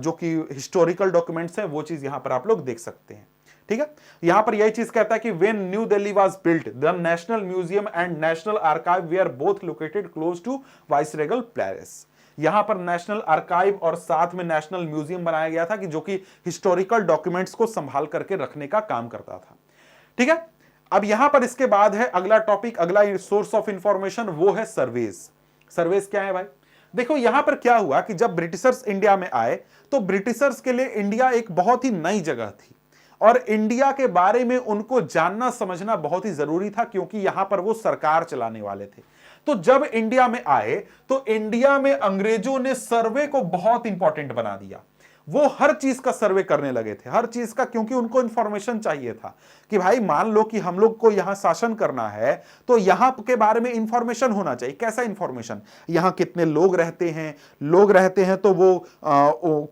[SPEAKER 1] जो कि हिस्टोरिकल डॉक्यूमेंट्स हैं, वो चीज यहां पर आप लोग देख सकते हैं। ठीक है, यहां पर यही चीज कहता है कि when New Delhi was built the national museum and national archive were both located close to viceregal palace. यहां पर नेशनल आर्काइव और साथ में नेशनल म्यूजियम बनाया गया था कि जो कि हिस्टोरिकल डॉक्यूमेंट्स को संभाल करके रखने का काम करता था। ठीक है, अब यहां पर इसके बाद है अगला टॉपिक, अगला सोर्स ऑफ इंफॉर्मेशन, वो है सर्वेज। सर्वेज क्या है भाई? देखो यहां पर क्या हुआ कि जब ब्रिटिशर्स इंडिया में आए तो ब्रिटिशर्स के लिए इंडिया एक बहुत ही नई जगह थी और इंडिया के बारे में उनको जानना समझना बहुत ही जरूरी था, क्योंकि यहां पर वो सरकार चलाने वाले थे। तो जब इंडिया में आए तो इंडिया में अंग्रेजों ने सर्वे को बहुत इंपॉर्टेंट बना दिया। वो हर चीज का सर्वे करने लगे थे, हर चीज का, क्योंकि उनको इंफॉर्मेशन चाहिए था कि भाई मान लो कि हम लोग को यहां शासन करना है तो यहां के बारे में इंफॉर्मेशन होना चाहिए। कैसा इंफॉर्मेशन? यहां कितने लोग रहते हैं, तो वो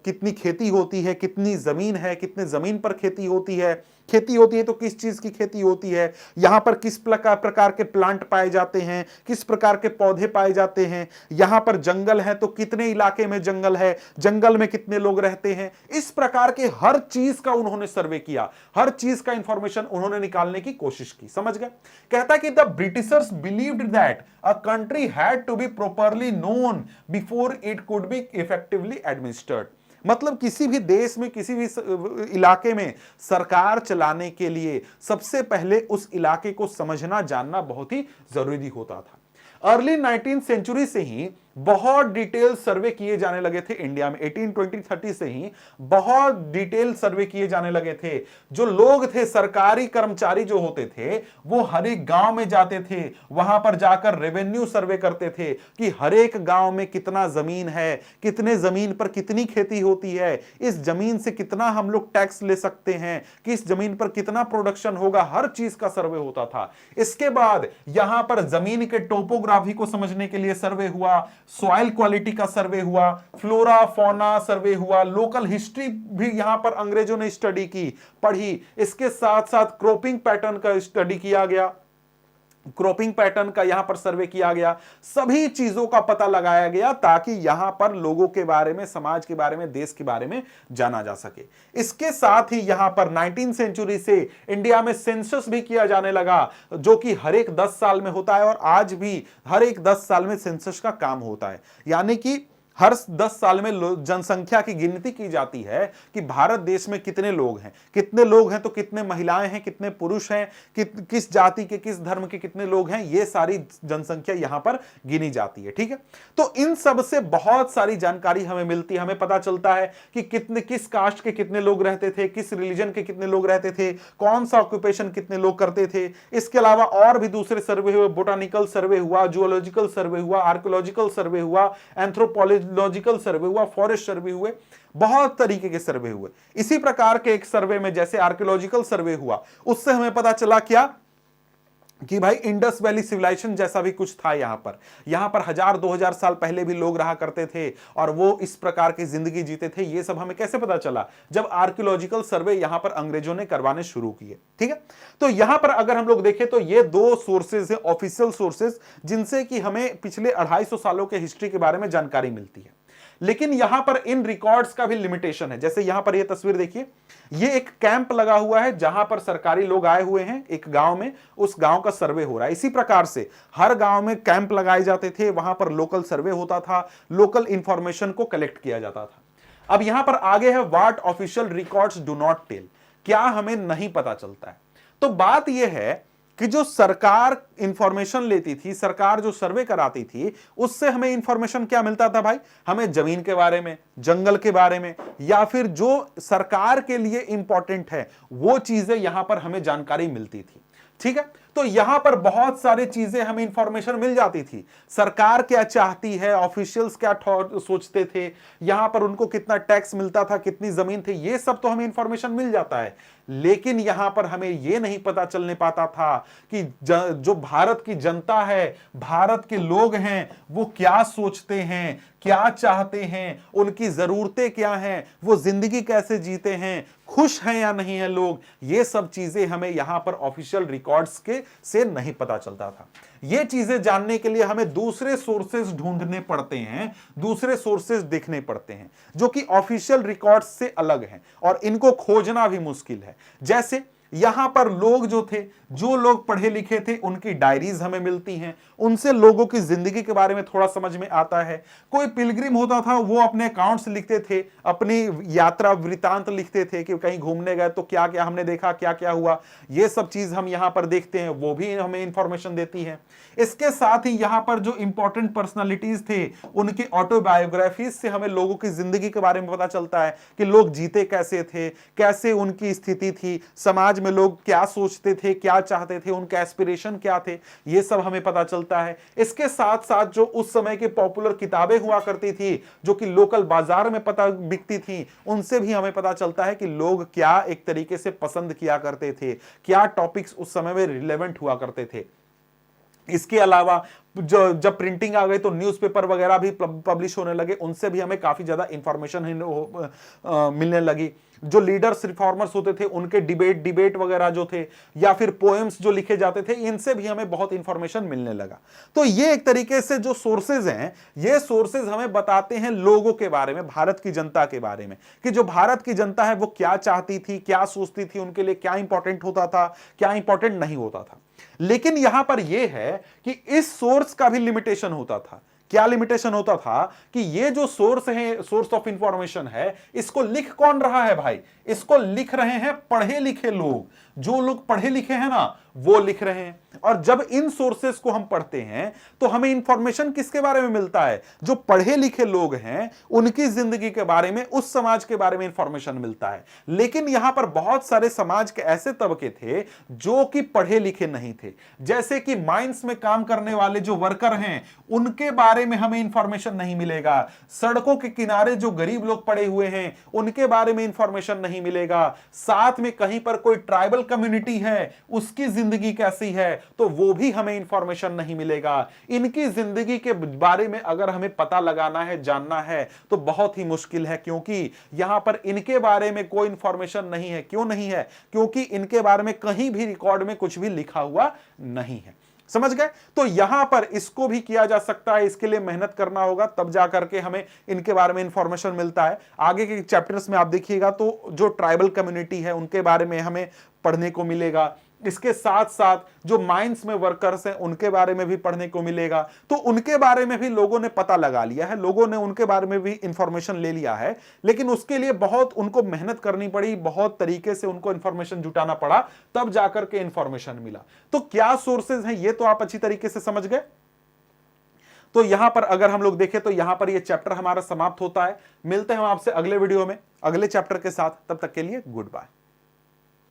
[SPEAKER 1] कितनी खेती होती है, कितनी जमीन है, कितने जमीन पर खेती होती है, तो किस चीज की खेती होती है, यहां पर किस प्रकार के प्लांट पाए जाते हैं, किस प्रकार के पौधे पाए जाते हैं, यहां पर जंगल है तो कितने इलाके में जंगल है, जंगल में कितने लोग रहते हैं। इस प्रकार के हर चीज का उन्होंने सर्वे किया, हर चीज का इंफॉर्मेशन उन्होंने निकालने की कोशिश की। समझ गए? कहता है कि the Britishers believed that a country had to be properly known before it could be effectively administered. मतलब किसी भी देश में, किसी भी इलाके में सरकार चलाने के लिए सबसे पहले उस इलाके को समझना जानना बहुत ही जरूरी होता था। अर्ली 19th सेंचुरी से ही बहुत डिटेल सर्वे किए जाने लगे थे इंडिया में। 1820-30 से ही बहुत डिटेल सर्वे किए जाने लगे थे। जो लोग थे, सरकारी कर्मचारी जो होते थे, वो हर एक गांव में जाते थे, वहां पर जाकर रेवेन्यू सर्वे करते थे कि हर एक गांव में कितना जमीन है, कितने जमीन पर कितनी खेती होती है, इस जमीन से कितना हम लोग टैक्स ले सकते हैं, किस जमीन पर कितना प्रोडक्शन होगा, हर चीज का सर्वे होता था। इसके बाद यहां पर जमीन के टोपोग्राफी को समझने के लिए सर्वे हुआ, सॉइल क्वालिटी का सर्वे हुआ, फ्लोरा फौना सर्वे हुआ, लोकल हिस्ट्री भी यहां पर अंग्रेजों ने स्टडी की, पढ़ी। इसके साथ साथ क्रॉपिंग पैटर्न का स्टडी किया गया, क्रॉपिंग पैटर्न का यहां पर सर्वे किया गया, सभी चीजों का पता लगाया गया ताकि यहां पर लोगों के बारे में, समाज के बारे में, देश के बारे में जाना जा सके। इसके साथ ही यहां पर 19th सेंचुरी से इंडिया में सेंसस भी किया जाने लगा, जो कि हर एक 10 साल में होता है और आज भी हर एक 10 साल में सेंसस का काम होता है। यानी कि हर 10 साल में जनसंख्या की गिनती की जाती है कि भारत देश में कितने लोग हैं तो कितने महिलाएं हैं, कितने पुरुष हैं, किस जाति के, किस धर्म के कितने लोग हैं, ये सारी जनसंख्या यहां पर गिनी जाती है। ठीक है, तो इन सब से बहुत सारी जानकारी हमें मिलती है। हमें पता चलता है कि किस कास्ट के कितने लोग रहते थे, किस रिलीजन के कितने लोग रहते थे, कौन सा ऑक्यूपेशन कितने लोग करते थे। इसके अलावा और भी दूसरे सर्वे हुए, बोटानिकल सर्वे हुआ, जूलॉजिकल सर्वे हुआ, आर्कियोलॉजिकल सर्वे हुआ, एंथ्रोपोलॉजी लॉजिकल सर्वे हुआ, फॉरेस्ट सर्वे हुए, बहुत तरीके के सर्वे हुए। इसी प्रकार के एक सर्वे में, जैसे आर्कियोलॉजिकल सर्वे हुआ, उससे हमें पता चला क्या कि भाई इंडस वैली सिविलाइजेशन जैसा भी कुछ था। यहां पर 1000-2000 साल पहले भी लोग रहा करते थे और वो इस प्रकार की जिंदगी जीते थे। ये सब हमें कैसे पता चला? जब आर्कियोलॉजिकल सर्वे यहां पर अंग्रेजों ने करवाने शुरू किए। ठीक है, तो यहां पर अगर हम लोग देखें तो ये दो सोर्सेज है, ऑफिशियल सोर्सेज, जिनसे कि हमें पिछले 250 सालों के हिस्ट्री के बारे में जानकारी मिलती है। लेकिन यहां पर इन रिकॉर्ड्स का भी लिमिटेशन है। जैसे यहां पर ये तस्वीर देखिए, ये एक कैंप लगा हुआ है जहां पर सरकारी लोग आए हुए हैं एक गांव में, उस गांव का सर्वे हो रहा है। इसी प्रकार से हर गांव में कैंप लगाए जाते थे, वहां पर लोकल सर्वे होता था, लोकल इंफॉर्मेशन को कलेक्ट किया जाता था। अब यहां पर आगे है what official records do not tell, क्या हमें नहीं पता चलता है। तो बात यह है कि जो सरकार इंफॉर्मेशन लेती थी, सरकार जो सर्वे कराती थी, उससे हमें इंफॉर्मेशन क्या मिलता था भाई? हमें जमीन के बारे में, जंगल के बारे में, या फिर जो सरकार के लिए इंपॉर्टेंट है वो चीजें यहां पर हमें जानकारी मिलती थी। ठीक है, तो यहां पर बहुत सारी चीजें हमें इंफॉर्मेशन मिल जाती थी। सरकार क्या चाहती है, ऑफिशियल्स क्या सोचते थे, यहां पर उनको कितना टैक्स मिलता था, कितनी जमीन थी, ये सब तो हमें इंफॉर्मेशन मिल जाता है। लेकिन यहां पर हमें यह नहीं पता चलने पाता था कि जो भारत की जनता है, भारत के लोग हैं, वो क्या सोचते हैं, क्या चाहते हैं, उनकी जरूरतें क्या हैं, वो जिंदगी कैसे जीते हैं, खुश हैं या नहीं है लोग। ये सब चीजें हमें यहां पर ऑफिशियल रिकॉर्ड्स के से नहीं पता चलता था। ये चीजें जानने के लिए हमें दूसरे सोर्सेज ढूंढने पड़ते हैं, दूसरे सोर्सेज देखने पड़ते हैं जो कि ऑफिशियल रिकॉर्ड्स से अलग हैं और इनको खोजना भी मुश्किल है। जैसे यहां पर लोग जो थे, जो लोग पढ़े लिखे थे, उनकी डायरीज हमें मिलती हैं, उनसे लोगों की जिंदगी के बारे में थोड़ा समझ में आता है। कोई पिलग्रिम होता था, वो अपने अकाउंट्स लिखते थे, अपनी यात्रा वृतांत लिखते थे कि कहीं घूमने गए तो क्या क्या हमने देखा, क्या क्या हुआ। ये सब चीज हम यहां पर देखते हैं, वो भी हमें इंफॉर्मेशन देती है। इसके साथ ही यहां पर जो इंपॉर्टेंट पर्सनालिटीज थे, उनकी ऑटोबायोग्राफीज से हमें लोगों की जिंदगी के बारे में पता चलता है कि लोग जीते कैसे थे, कैसे उनकी स्थिति थी, समाज में लोग क्या सोचते थे, क्या चाहते थे, उनके एस्पिरेशन क्या थे, ये सब हमें पता चलता है। इसके साथ साथ जो उस समय की पॉपुलर किताबें हुआ करती थी जो कि लोकल बाजार में पता बिकती थी, उनसे भी हमें पता चलता है कि लोग क्या एक तरीके से पसंद किया करते थे, क्या टॉपिक्स उस समय में रिलेवेंट हुआ करते थे। इसके अलावा जो जब प्रिंटिंग आ गई तो न्यूज़पेपर वगैरह भी पब्लिश होने लगे, उनसे भी हमें काफी ज्यादा इंफॉर्मेशन मिलने लगी। जो लीडर्स रिफॉर्मर्स होते थे उनके डिबेट वगैरह जो थे, या फिर पोएम्स जो लिखे जाते थे, इनसे भी हमें बहुत इंफॉर्मेशन मिलने लगा। तो ये एक तरीके से जो सोर्सेज हैं, ये सोर्सेज हमें बताते हैं लोगों के बारे में, भारत की जनता के बारे में, कि जो भारत की जनता है वो क्या चाहती थी, क्या सोचती थी, उनके लिए क्या इंपॉर्टेंट होता था, क्या इंपॉर्टेंट नहीं होता था। लेकिन यहां पर यह है कि इस सोर्स का भी लिमिटेशन होता था। क्या लिमिटेशन होता था कि ये जो सोर्स है, सोर्स ऑफ इंफॉर्मेशन है, इसको लिख कौन रहा है भाई? इसको लिख रहे हैं पढ़े लिखे लोग। जो लोग पढ़े लिखे हैं ना, वो लिख रहे हैं। और जब इन सोर्सेस को हम पढ़ते हैं तो हमें इंफॉर्मेशन किसके बारे में मिलता है? जो पढ़े लिखे लोग हैं उनकी जिंदगी के बारे में, उस समाज के बारे में इंफॉर्मेशन मिलता है। लेकिन यहां पर बहुत सारे समाज के ऐसे तबके थे जो कि पढ़े लिखे नहीं थे, जैसे कि माइंस में काम करने वाले जो वर्कर हैं, उनके बारे में हमें इंफॉर्मेशन नहीं मिलेगा। सड़कों के किनारे जो गरीब लोग पड़े हुए हैं, उनके बारे में इंफॉर्मेशन नहीं मिलेगा। साथ में कहीं पर कोई ट्राइबल कम्युनिटी है, उसकी जिंदगी कैसी है, तो वो भी हमें इंफॉर्मेशन नहीं मिलेगा। इनकी जिंदगी के बारे में अगर हमें पता लगाना है, जानना है, तो बहुत ही मुश्किल है, क्योंकि यहां पर इनके बारे में कोई इंफॉर्मेशन नहीं है। क्यों नहीं है? क्योंकि इनके बारे में कहीं भी रिकॉर्ड में कुछ भी लिखा हुआ नहीं है। समझ गए? तो यहां पर इसको भी किया जा सकता है, इसके लिए मेहनत करना होगा, तब जाकर के हमें इनके बारे में इंफॉर्मेशन मिलता है। आगे के चैप्टर्स में आप देखिएगा तो जो ट्राइबल कम्युनिटी है उनके बारे में हमें पढ़ने को मिलेगा। इसके साथ साथ जो माइंस में वर्कर्स हैं उनके बारे में भी पढ़ने को मिलेगा। तो उनके बारे में भी लोगों ने पता लगा लिया है, लोगों ने उनके बारे में भी इंफॉर्मेशन ले लिया है, लेकिन उसके लिए बहुत उनको मेहनत करनी पड़ी, बहुत तरीके से उनको इंफॉर्मेशन जुटाना पड़ा, तब जाकर के इंफॉर्मेशन मिला। तो क्या सोर्सेज हैं ये तो आप अच्छी तरीके से समझ गए। तो यहां पर अगर हम लोग देखें तो यहां पर ये चैप्टर हमारा समाप्त होता है। मिलते हैं हम आपसे अगले वीडियो में अगले चैप्टर के साथ, तब तक के लिए गुड बाय।